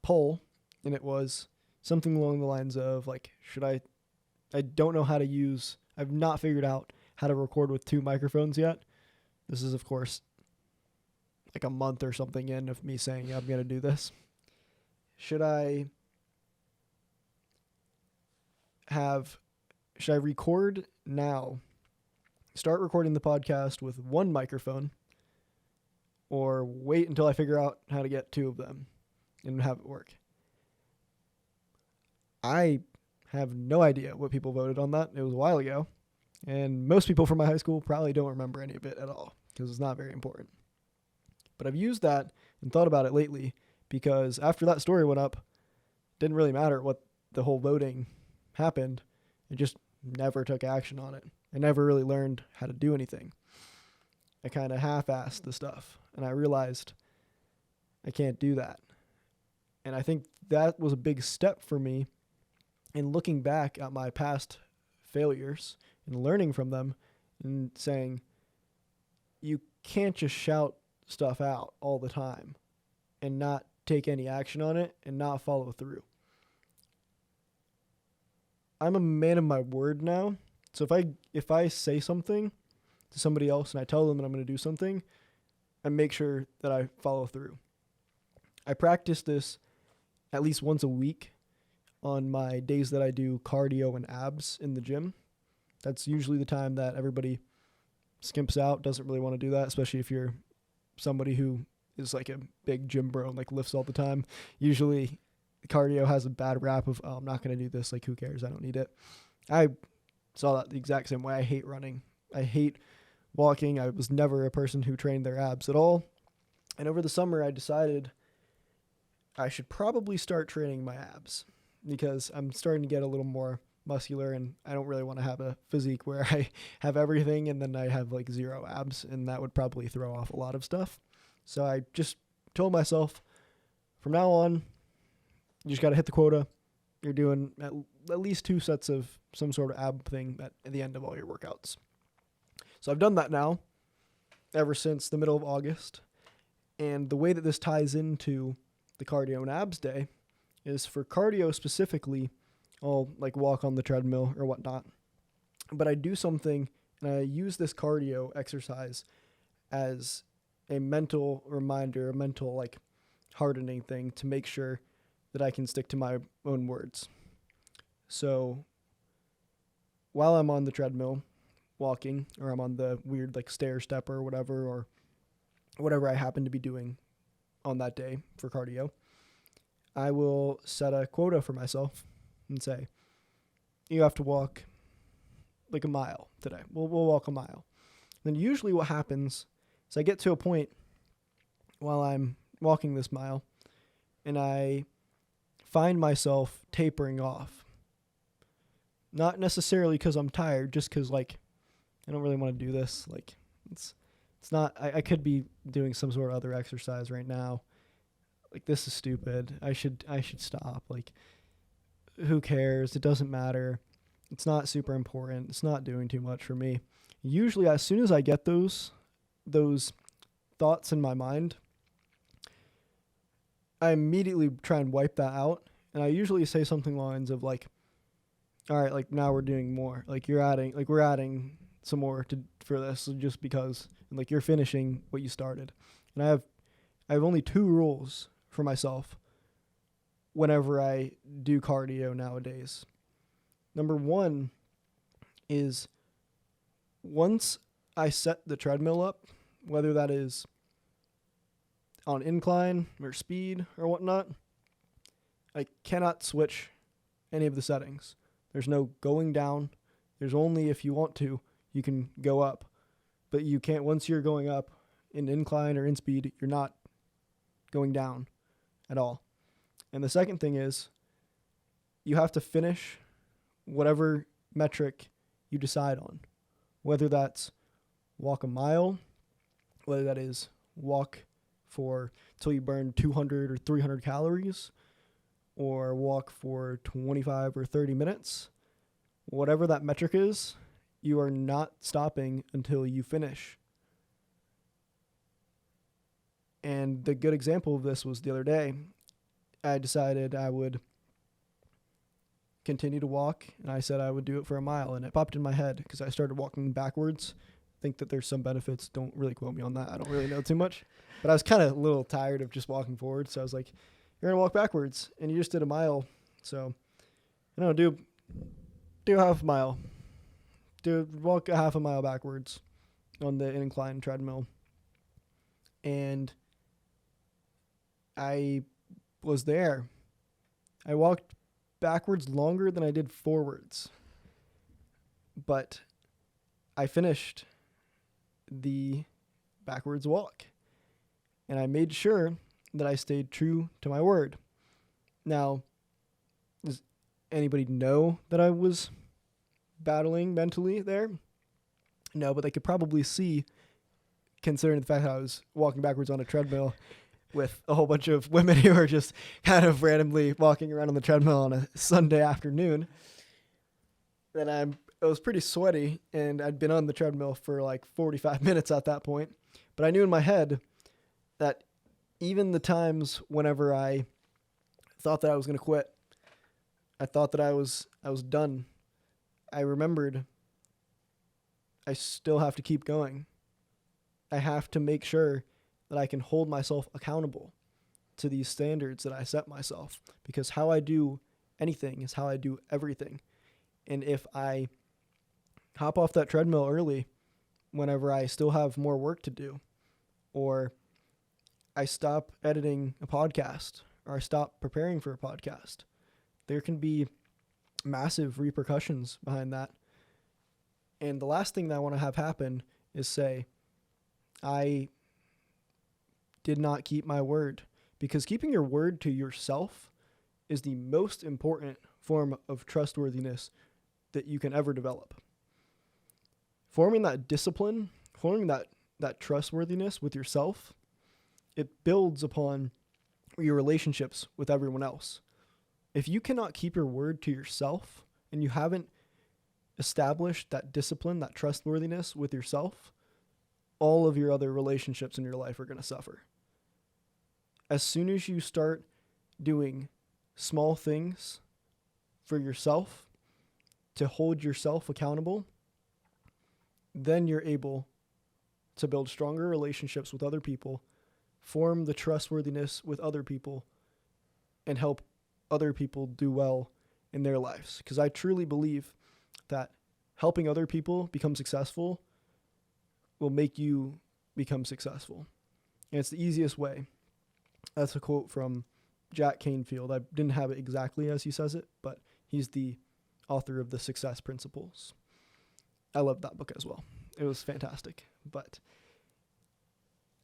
S1: poll, and it was something along the lines of, like, I don't know how to I've not figured out how to record with two microphones yet. This is, of course, like a month or something in of me saying, I'm going to do this. Should I record now, start recording the podcast with one microphone, or wait until I figure out how to get two of them and have it work? I have no idea what people voted on that. It was a while ago. And most people from my high school probably don't remember any of it at all because it's not very important. But I've used that and thought about it lately because after that story went up, it didn't really matter what the whole voting happened. I just never took action on it. I never really learned how to do anything. I kind of half-assed the stuff, and I realized I can't do that. And I think that was a big step for me in looking back at my past failures and learning from them and saying, you can't just shout stuff out all the time and not take any action on it and not follow through. I'm a man of my word now. So if I say something to somebody else and I tell them that I'm going to do something, I make sure that I follow through. I practice this at least once a week on my days that I do cardio and abs in the gym. That's usually the time that everybody skimps out, doesn't really want to do that, especially if you're somebody who is like a big gym bro and like lifts all the time. Usually cardio has a bad rap of, I'm not going to do this. Like, who cares? I don't need it. I saw that the exact same way. I hate running. I hate walking. I was never a person who trained their abs at all. And over the summer, I decided I should probably start training my abs because I'm starting to get a little more muscular and I don't really want to have a physique where I have everything and then I have like zero abs, and that would probably throw off a lot of stuff. So I just told myself from now on, you just got to hit the quota. You're doing at least 2 sets of some sort of ab thing at the end of all your workouts. So I've done that now ever since the middle of August. And the way that this ties into the cardio and abs day is for cardio specifically, I'll like walk on the treadmill or whatnot. But I do something and I use this cardio exercise as a mental reminder, a mental like hardening thing to make sure that I can stick to my own words. So while I'm on the treadmill walking, or I'm on the weird like stair step or whatever I happen to be doing on that day for cardio, I will set a quota for myself and say, you have to walk like a mile today. We'll walk a mile. Then usually what happens is I get to a point while I'm walking this mile and I find myself tapering off. Not necessarily because I'm tired, just because like I don't really want to do this. Like it's not. I could be doing some sort of other exercise right now. Like this is stupid. I should stop. Like who cares? It doesn't matter. It's not super important. It's not doing too much for me. Usually, as soon as I get those thoughts in my mind, I immediately try and wipe that out. And I usually say something along the lines of like, all right, like now we're doing more. Like we're adding some more for this just because, and like you're finishing what you started. And I have only 2 rules for myself whenever I do cardio nowadays. Number 1 is once I set the treadmill up, whether that is on incline or speed or whatnot, I cannot switch any of the settings. There's no going down. There's only if you want to, you can go up. But you can't, once you're going up in incline or in speed, you're not going down at all. And the second thing is you have to finish whatever metric you decide on, whether that's walk a mile, whether that is walk for till you burn 200 or 300 calories, or walk for 25 or 30 minutes. Whatever that metric is, you are not stopping until you finish. And the good example of this was the other day. I decided I would continue to walk, and I said I would do it for a mile, and it popped in my head because I started walking backwards. I think that there's some benefits. Don't really quote me on that. I don't really know too much. But I was kind of a little tired of just walking forward, so I was like, you're going to walk backwards, and you just did a mile. So, do half a mile. Walk a half a mile backwards on the incline treadmill. And I was there. I walked backwards longer than I did forwards. But I finished the backwards walk. And I made sure that I stayed true to my word. Now, does anybody know that I was battling mentally there? No, but they could probably see, considering the fact that I was walking backwards on a treadmill with a whole bunch of women who were just kind of randomly walking around on the treadmill on a Sunday afternoon, that I was pretty sweaty, and I'd been on the treadmill for like 45 minutes at that point. But I knew in my head that even the times whenever I thought that I was going to quit, I thought that I was done, I remembered I still have to keep going. I have to make sure that I can hold myself accountable to these standards that I set myself, because how I do anything is how I do everything. And if I hop off that treadmill early whenever I still have more work to do, or I stop editing a podcast, or I stop preparing for a podcast, there can be massive repercussions behind that. And the last thing that I want to have happen is say, I did not keep my word. Because keeping your word to yourself is the most important form of trustworthiness that you can ever develop. Forming that discipline, forming that trustworthiness with yourself, it builds upon your relationships with everyone else. If you cannot keep your word to yourself and you haven't established that discipline, that trustworthiness with yourself, all of your other relationships in your life are going to suffer. As soon as you start doing small things for yourself, to hold yourself accountable, then you're able to build stronger relationships with other people, form the trustworthiness with other people, and help other people do well in their lives. Because I truly believe that helping other people become successful will make you become successful. And it's the easiest way. That's a quote from Jack Canfield. I didn't have it exactly as he says it, but he's the author of The Success Principles. I loved that book as well. It was fantastic. But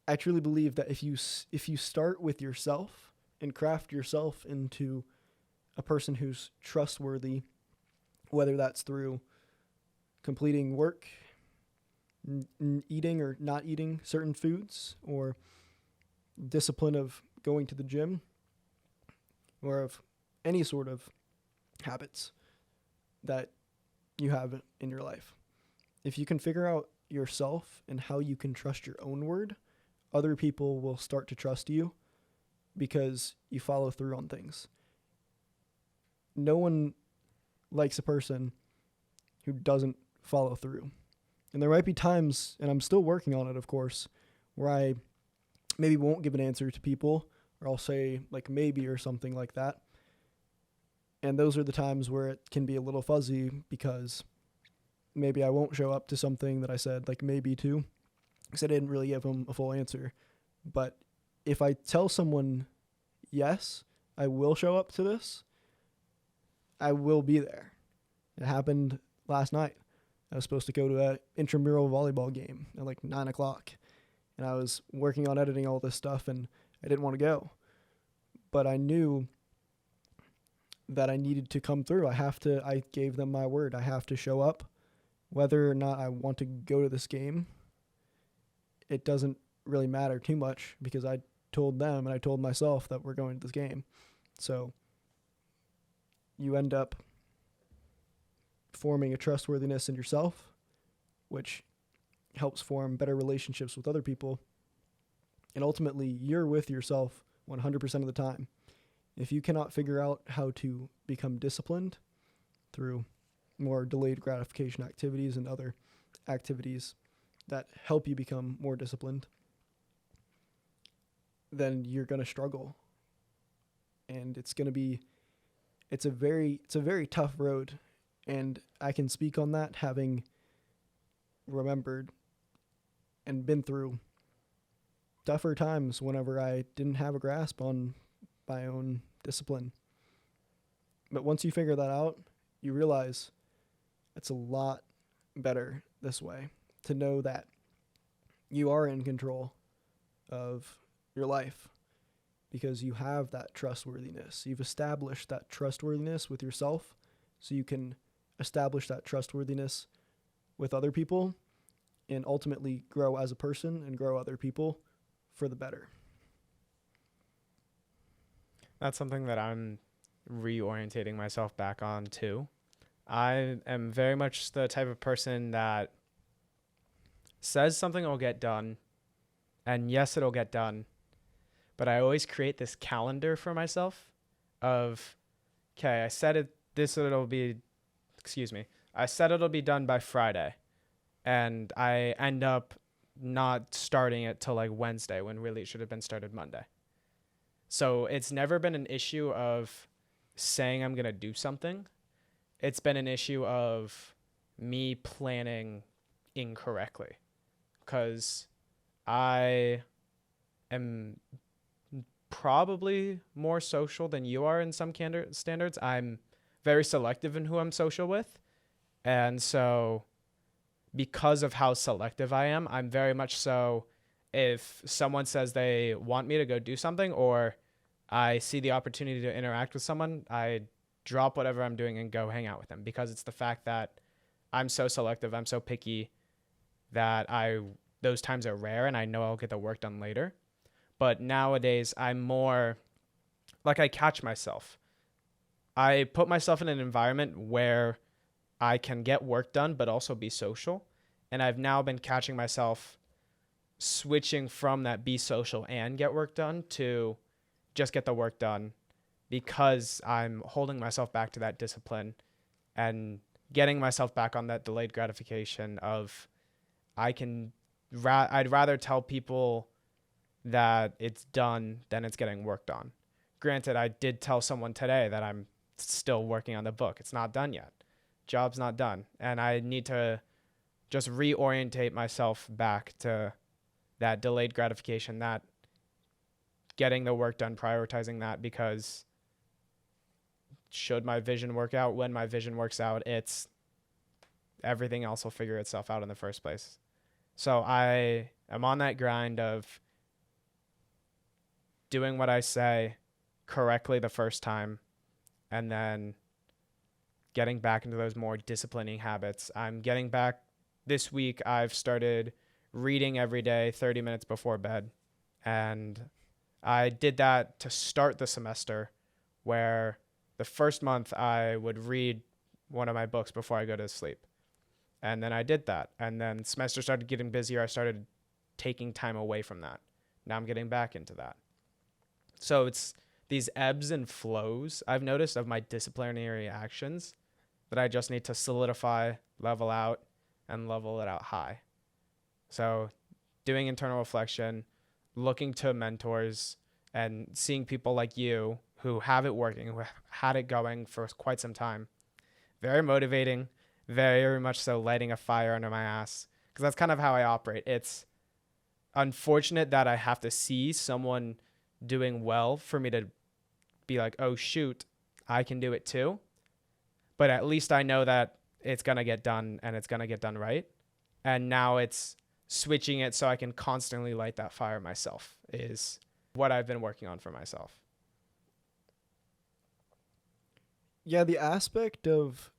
S1: I truly believe that if you start with yourself and craft yourself into a person who's trustworthy, whether that's through completing work, eating or not eating certain foods, or discipline of going to the gym, or of any sort of habits that you have in your life. If you can figure out yourself and how you can trust your own word, other people will start to trust you because you follow through on things. No one likes a person who doesn't follow through. And there might be times, and I'm still working on it, of course, where I maybe won't give an answer to people, or I'll say like maybe or something like that. And those are the times where it can be a little fuzzy because maybe I won't show up to something that I said like maybe to, because I didn't really give them a full answer. But if I tell someone, yes, I will show up to this, I will be there. It happened last night. I was supposed to go to an intramural volleyball game at like 9 o'clock. And I was working on editing all this stuff and I didn't want to go. But I knew that I needed to come through. I gave them my word. I have to show up. Whether or not I want to go to this game, it doesn't really matter too much because I told them and I told myself that we're going to this game. So you end up forming a trustworthiness in yourself, which helps form better relationships with other people. And ultimately, you're with yourself 100% of the time. If you cannot figure out how to become disciplined through more delayed gratification activities and other activities that help you become more disciplined, then you're going to struggle. And it's a very tough road. And I can speak on that having remembered and been through tougher times whenever I didn't have a grasp on my own discipline. But once you figure that out, you realize it's a lot better this way, to know that you are in control of your life because you have that trustworthiness. You've established that trustworthiness with yourself, so you can establish that trustworthiness with other people and ultimately grow as a person and grow other people for the better.
S2: That's something that I'm reorientating myself back on too. I am very much the type of person that says something will get done, and yes, it'll get done, but I always create this calendar for myself of, okay, I said it'll be done by Friday, and I end up not starting it till like Wednesday when really it should have been started Monday. So it's never been an issue of saying I'm going to do something. It's been an issue of me planning incorrectly, because I am probably more social than you are in some standards. I'm very selective in who I'm social with. And so because of how selective I am, I'm very much so, if someone says they want me to go do something or I see the opportunity to interact with someone, I drop whatever I'm doing and go hang out with them, because it's the fact that I'm so selective, I'm so picky that those times are rare and I know I'll get the work done later. But nowadays I'm more like, I catch myself. I put myself in an environment where I can get work done but also be social. And I've now been catching myself switching from that be social and get work done to just get the work done because I'm holding myself back to that discipline and getting myself back on that delayed gratification of I'd rather tell people that it's done than it's getting worked on. Granted, I did tell someone today that I'm still working on the book. It's not done yet. Job's not done. And I need to just reorientate myself back to that delayed gratification, that getting the work done, prioritizing that, because should my vision work out, when my vision works out, it's everything else will figure itself out in the first place. So I am on that grind of doing what I say correctly the first time and then getting back into those more disciplining habits. I'm getting back this week. I've started reading every day, 30 minutes before bed. And I did that to start the semester, where the first month I would read one of my books before I go to sleep. And then I did that. And then the semester started getting busier. I started taking time away from that. Now I'm getting back into that. So it's these ebbs and flows I've noticed of my disciplinary actions that I just need to solidify, level out, and level it out high. So doing internal reflection, looking to mentors, and seeing people like you who have it working, who had it going for quite some time. Very motivating, very much so lighting a fire under my ass, because that's kind of how I operate. It's unfortunate that I have to see someone doing well for me to be like, oh shoot, I can do it too. But at least I know that it's going to get done and it's going to get done right. And now it's switching it so I can constantly light that fire myself is what I've been working on for myself.
S1: Yeah, the aspect of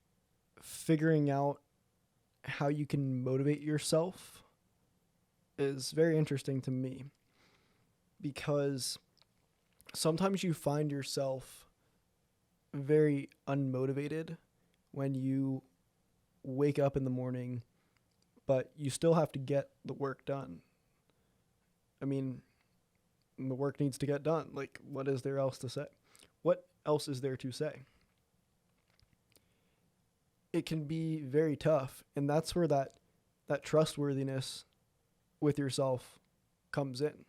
S1: figuring out how you can motivate yourself is very interesting to me, because sometimes you find yourself very unmotivated when you wake up in the morning, but you still have to get the work done. I mean, the work needs to get done. Like, what is there else to say? What else is there to say? It can be very tough, and that's where that trustworthiness with yourself comes in.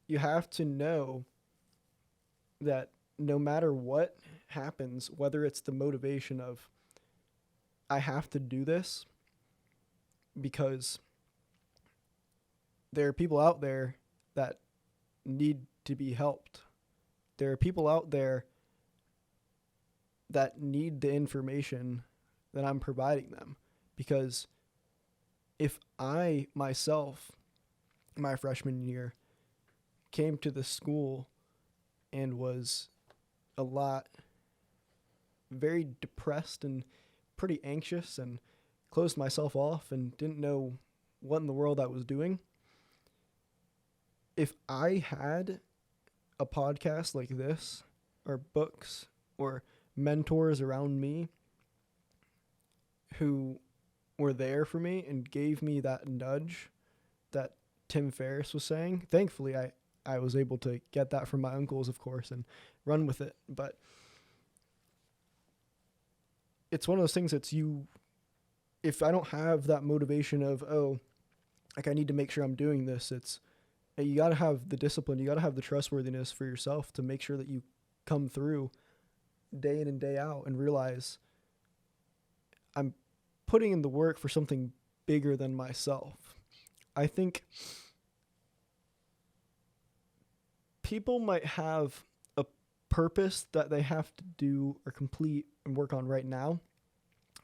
S1: You have to know that no matter what happens, whether it's the motivation of, I have to do this because there are people out there that need to be helped. There are people out there that need the information that I'm providing them. Because if I myself, my freshman year, came to the school and was a lot very depressed and pretty anxious and closed myself off and didn't know what in the world I was doing, if I had a podcast like this, or books, or mentors around me who were there for me and gave me that nudge that Tim Ferriss was saying, thankfully I was able to get that from my uncles, of course, and run with it. But it's one of those things that's if I don't have that motivation of, like I need to make sure I'm doing this, you got to have the discipline, you got to have the trustworthiness for yourself to make sure that you come through day in and day out and realize I'm putting in the work for something bigger than myself. I think people might have a purpose that they have to do or complete and work on right now,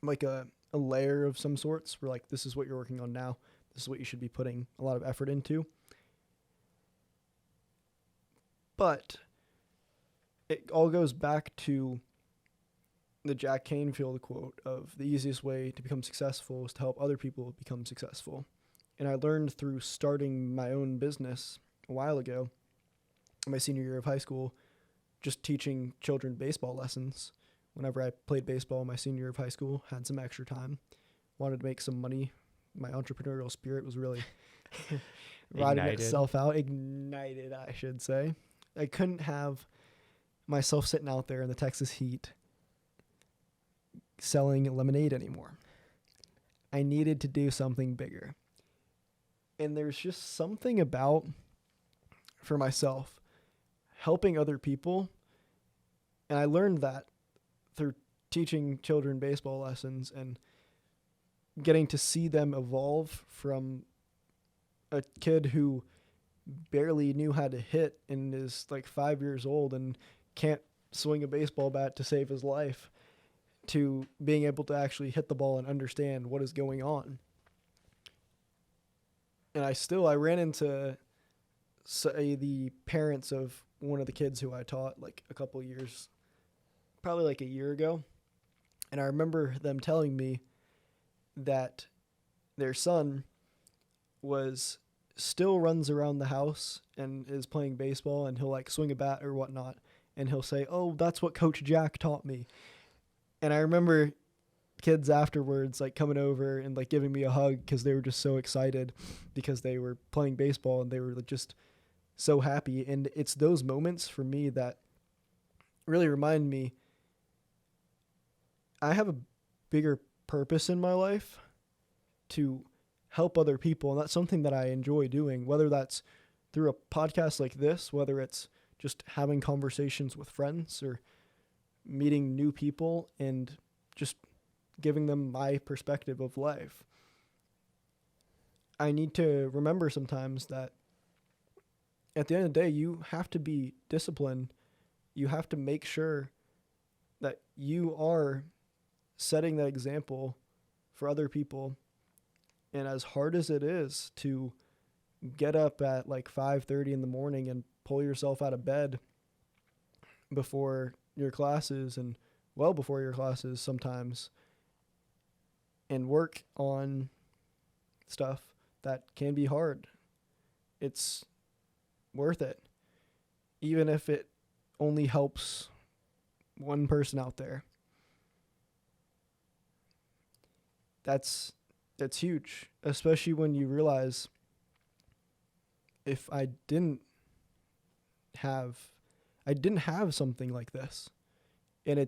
S1: like a layer of some sorts where like, this is what you're working on now. This is what you should be putting a lot of effort into. But it all goes back to the Jack Canfield quote of the easiest way to become successful is to help other people become successful. And I learned through starting my own business a while ago, my senior year of high school, just teaching children baseball lessons. Whenever I played baseball in my senior year of high school, had some extra time, wanted to make some money. My entrepreneurial spirit was really riding itself out. Ignited, I should say. I couldn't have myself sitting out there in the Texas heat selling lemonade anymore. I needed to do something bigger. And there's just something about, for myself, helping other people. And I learned that through teaching children baseball lessons and getting to see them evolve from a kid who barely knew how to hit and is like 5 years old and can't swing a baseball bat to save his life, to being able to actually hit the ball and understand what is going on. And I ran into, say, the parents of one of the kids who I taught like a couple of years, probably like a year ago. And I remember them telling me that their son still runs around the house and is playing baseball, and he'll like swing a bat or whatnot. And he'll say, "Oh, that's what Coach Jack taught me." And I remember kids afterwards like coming over and like giving me a hug because they were just so excited because they were playing baseball and they were like, just so happy. And it's those moments for me that really remind me I have a bigger purpose in my life to help other people. And that's something that I enjoy doing, whether that's through a podcast like this, whether it's just having conversations with friends or meeting new people and just giving them my perspective of life. I need to remember sometimes that at the end of the day, you have to be disciplined. You have to make sure that you are setting that example for other people. And as hard as it is to get up at like 5:30 in the morning and pull yourself out of bed before your classes and well before your classes sometimes and work on stuff that can be hard, it's worth it. Even if it only helps one person out there. That's huge, especially when you realize if I didn't have something like this, and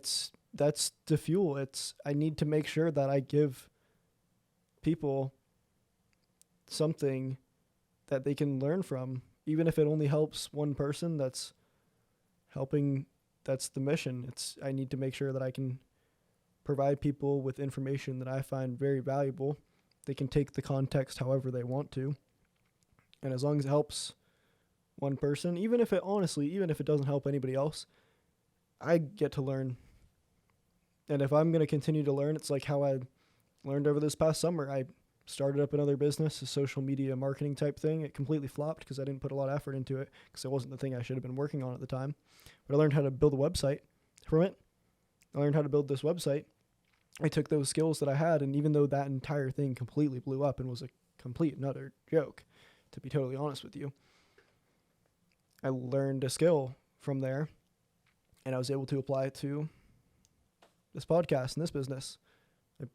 S1: that's the fuel. I need to make sure that I give people something that they can learn from, even if it only helps one person. That's the mission. I need to make sure that I can provide people with information that I find very valuable. They can take the context however they want to. And as long as it helps one person, even if it doesn't help anybody else, I get to learn. And if I'm going to continue to learn, it's like how I learned over this past summer. I started up another business, a social media marketing type thing. It completely flopped because I didn't put a lot of effort into it because it wasn't the thing I should have been working on at the time. But I learned how to build a website from it. I learned how to build this website. I took those skills that I had, and even though that entire thing completely blew up and was a complete and utter joke, to be totally honest with you, I learned a skill from there, and I was able to apply it to this podcast and this business. I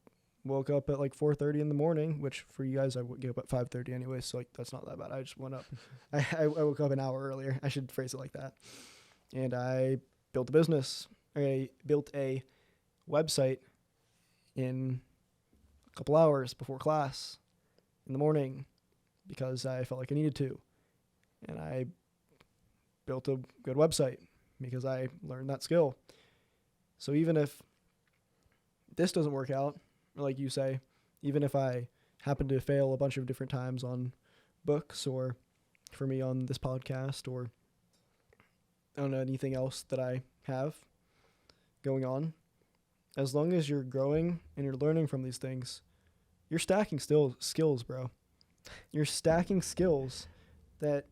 S1: woke up at like 4:30 in the morning, which for you guys I would get up at 5:30 anyway, so like that's not that bad. I just went up. I woke up an hour earlier. I should phrase it like that. And I built a business. I built a website in a couple hours before class in the morning because I felt like I needed to. And I built a good website because I learned that skill. So even if this doesn't work out, or like you say, even if I happen to fail a bunch of different times on books or for me on this podcast or I don't know, anything else that I have going on, as long as you're growing and you're learning from these things, you're stacking skills, bro. You're stacking skills that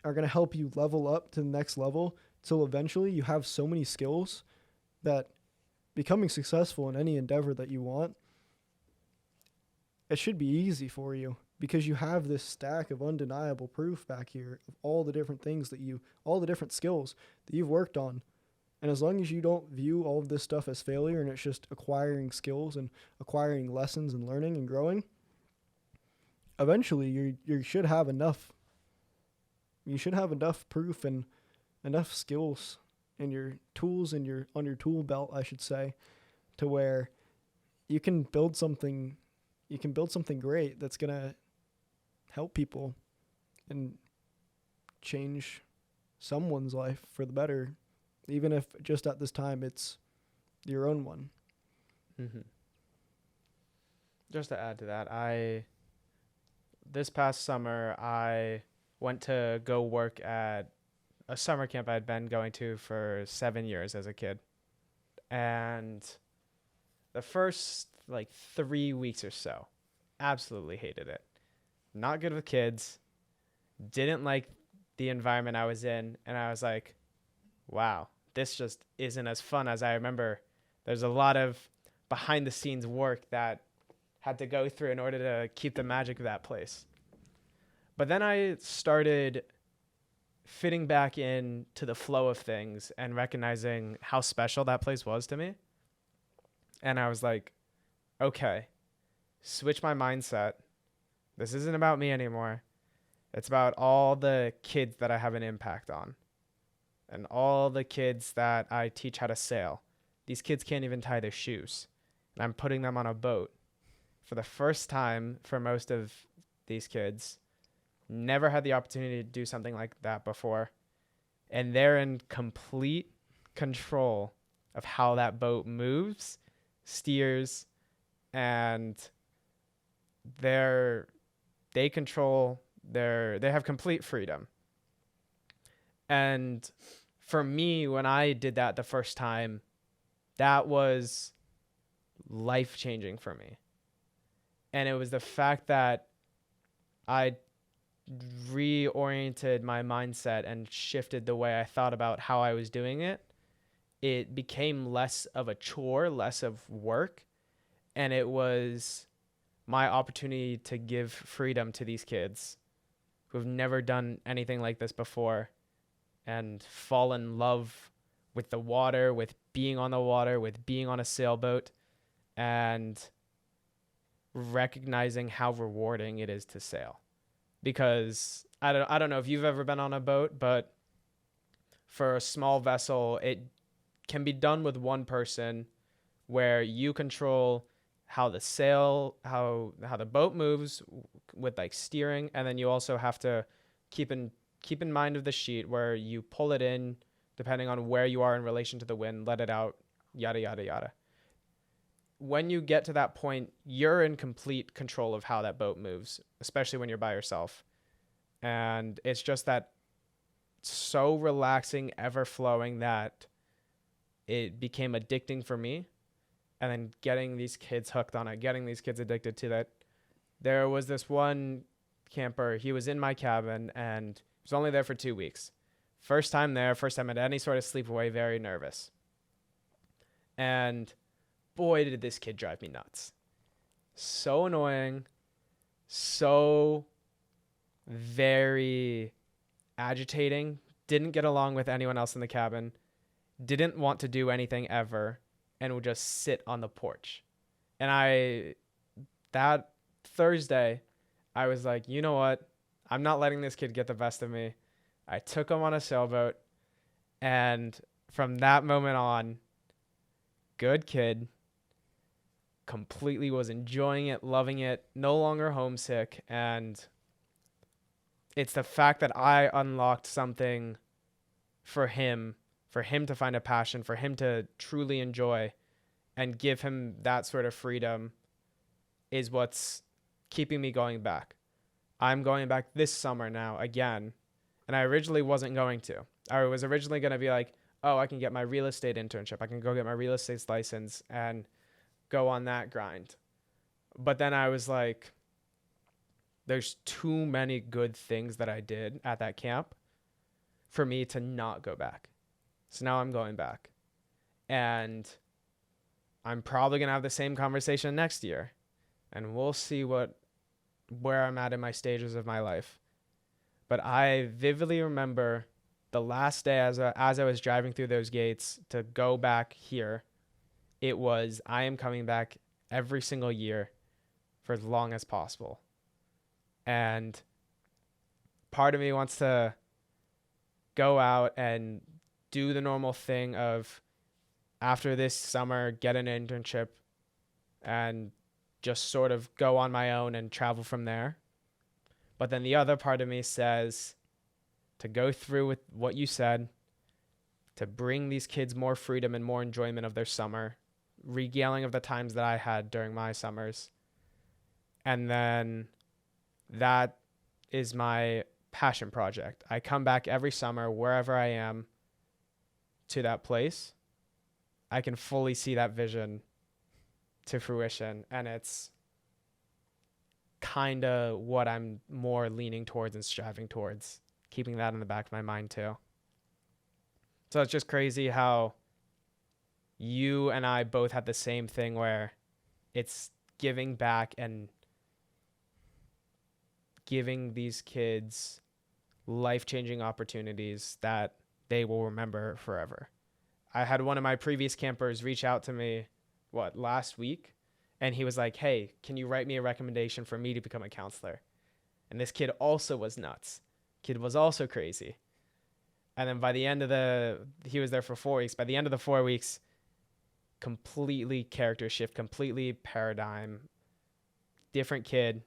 S1: are going to help you level up to the next level till eventually you have so many skills that becoming successful in any endeavor that you want, it should be easy for you because you have this stack of undeniable proof back here of all the different things all the different skills that you've worked on. And as long as you don't view all of this stuff as failure and it's just acquiring skills and acquiring lessons and learning and growing, eventually you should have enough. You should have enough proof and enough skills and your tools and on your tool belt, I should say, to where you can build something great that's going to help people and change someone's life for the better, even if just at this time it's your own one.
S2: Mm-hmm. Just to add to that, this past summer, I went to go work at a summer camp I'd been going to for 7 years as a kid. And the first 3 weeks or so, absolutely hated it. Not good with kids, didn't like the environment I was in. And I was like, wow, this just isn't as fun as I remember. There's a lot of behind the scenes work that had to go through in order to keep the magic of that place. But then I started fitting back into the flow of things and recognizing how special that place was to me. And I was like, okay, switch my mindset. This isn't about me anymore. It's about all the kids that I have an impact on and all the kids that I teach how to sail. These kids can't even tie their shoes, and I'm putting them on a boat for the first time for most of these kids. Never had the opportunity to do something like that before. And they're in complete control of how that boat moves, steers, and they have complete freedom. And for me, when I did that the first time, that was life-changing for me. And it was the fact that I reoriented my mindset and shifted the way I thought about how I was doing it. It became less of a chore, less of work, and it was my opportunity to give freedom to these kids who have never done anything like this before and fall in love with the water, with being on the water, with being on a sailboat, and recognizing how rewarding it is to sail. Because I don't know if you've ever been on a boat, but for a small vessel, it can be done with one person where you control how the boat moves with steering, and then you also have to keep in mind of the sheet where you pull it in depending on where you are in relation to the wind, let it out, yada yada yada. When you get to that point, you're in complete control of how that boat moves, especially when you're by yourself. And it's just that so relaxing, ever flowing that it became addicting for me. And then getting these kids hooked on it, getting these kids addicted to that. There was this one camper, he was in my cabin and he was only there for 2 weeks. First time there, first time at any sort of sleepaway, very nervous. And boy, did this kid drive me nuts. So annoying, so very agitating, didn't get along with anyone else in the cabin, didn't want to do anything ever, and would just sit on the porch. And that Thursday, I was like, you know what? I'm not letting this kid get the best of me. I took him on a sailboat, and from that moment on, good kid, completely was enjoying it, loving it, no longer homesick. And it's the fact that I unlocked something for him to find a passion, for him to truly enjoy and give him that sort of freedom is what's keeping me going back. I'm going back this summer now again. And I originally wasn't going to. I was originally going to be like, oh, I can get my real estate internship. I can go get my real estate license and go on that grind. But then I was like, there's too many good things that I did at that camp for me to not go back. So now I'm going back. And I'm probably going to have the same conversation next year. And we'll see where I'm at in my stages of my life. But I vividly remember the last day as I was driving through those gates to go back here, it was, I am coming back every single year for as long as possible. And part of me wants to go out and do the normal thing of after this summer, get an internship and just sort of go on my own and travel from there. But then the other part of me says to go through with what you said, to bring these kids more freedom and more enjoyment of their summer, regaling of the times that I had during my summers. And then that is my passion project. I come back every summer, wherever I am, to that place. I can fully see that vision to fruition, and it's kind of what I'm more leaning towards and striving towards, keeping that in the back of my mind too. So it's just crazy how you and I both had the same thing where it's giving back and giving these kids life-changing opportunities that they will remember forever. I had one of my previous campers reach out to me, last week? And he was like, hey, can you write me a recommendation for me to become a counselor? And this kid also was nuts. Kid was also crazy. And then by the end of he was there for 4 weeks. By the end of the 4 weeks, completely character shift, completely paradigm, different kid.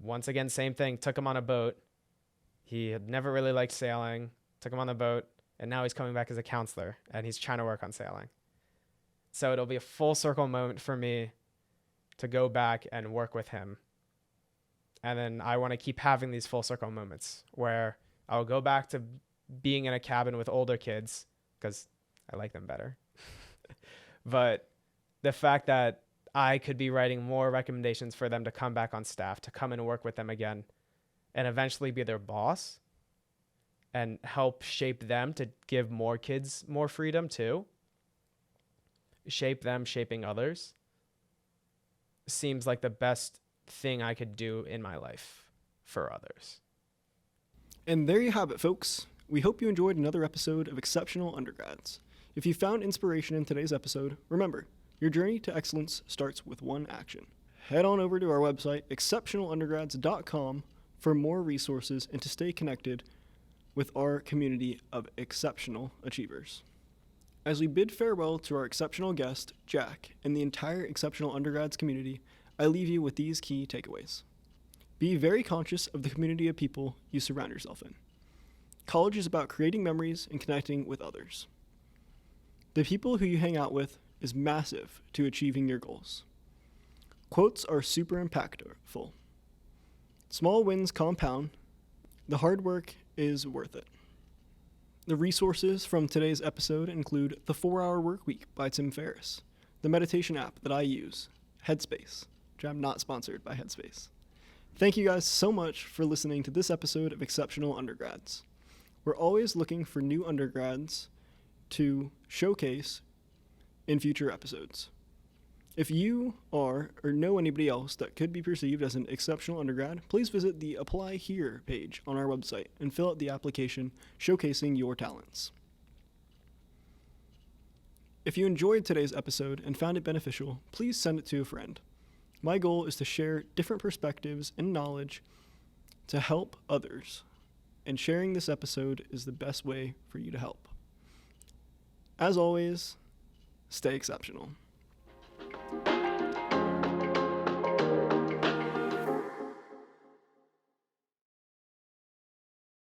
S2: Once again, same thing, took him on a boat. He had never really liked sailing, took him on the boat, and now he's coming back as a counselor, and he's trying to work on sailing. So it'll be a full circle moment for me to go back and work with him. And then I want to keep having these full circle moments where I'll go back to being in a cabin with older kids because I like them better. But the fact that I could be writing more recommendations for them to come back on staff, to come and work with them again, and eventually be their boss and help shape them to give more kids more freedom too. Shape them, shaping others, seems like the best thing I could do in my life for others.
S1: And there you have it, folks. We hope you enjoyed another episode of Exceptional Undergrads. If you found inspiration in today's episode, remember, your journey to excellence starts with one action. Head on over to our website, exceptionalundergrads.com, for more resources and to stay connected with our community of exceptional achievers. As we bid farewell to our exceptional guest, Jack, and the entire Exceptional Undergrads community, I leave you with these key takeaways. Be very conscious of the community of people you surround yourself in. College is about creating memories and connecting with others. The people who you hang out with is massive to achieving your goals. Quotes are super impactful. Small wins compound. The hard work is worth it. The resources from today's episode include The 4-Hour Workweek by Tim Ferriss, the meditation app that I use, Headspace, which I'm not sponsored by Headspace. Thank you guys so much for listening to this episode of Exceptional Undergrads. We're always looking for new undergrads to showcase in future episodes. If you are or know anybody else that could be perceived as an exceptional undergrad, please visit the Apply Here page on our website and fill out the application showcasing your talents. If you enjoyed today's episode and found it beneficial, please send it to a friend. My goal is to share different perspectives and knowledge to help others, and sharing this episode is the best way for you to help. As always, stay exceptional.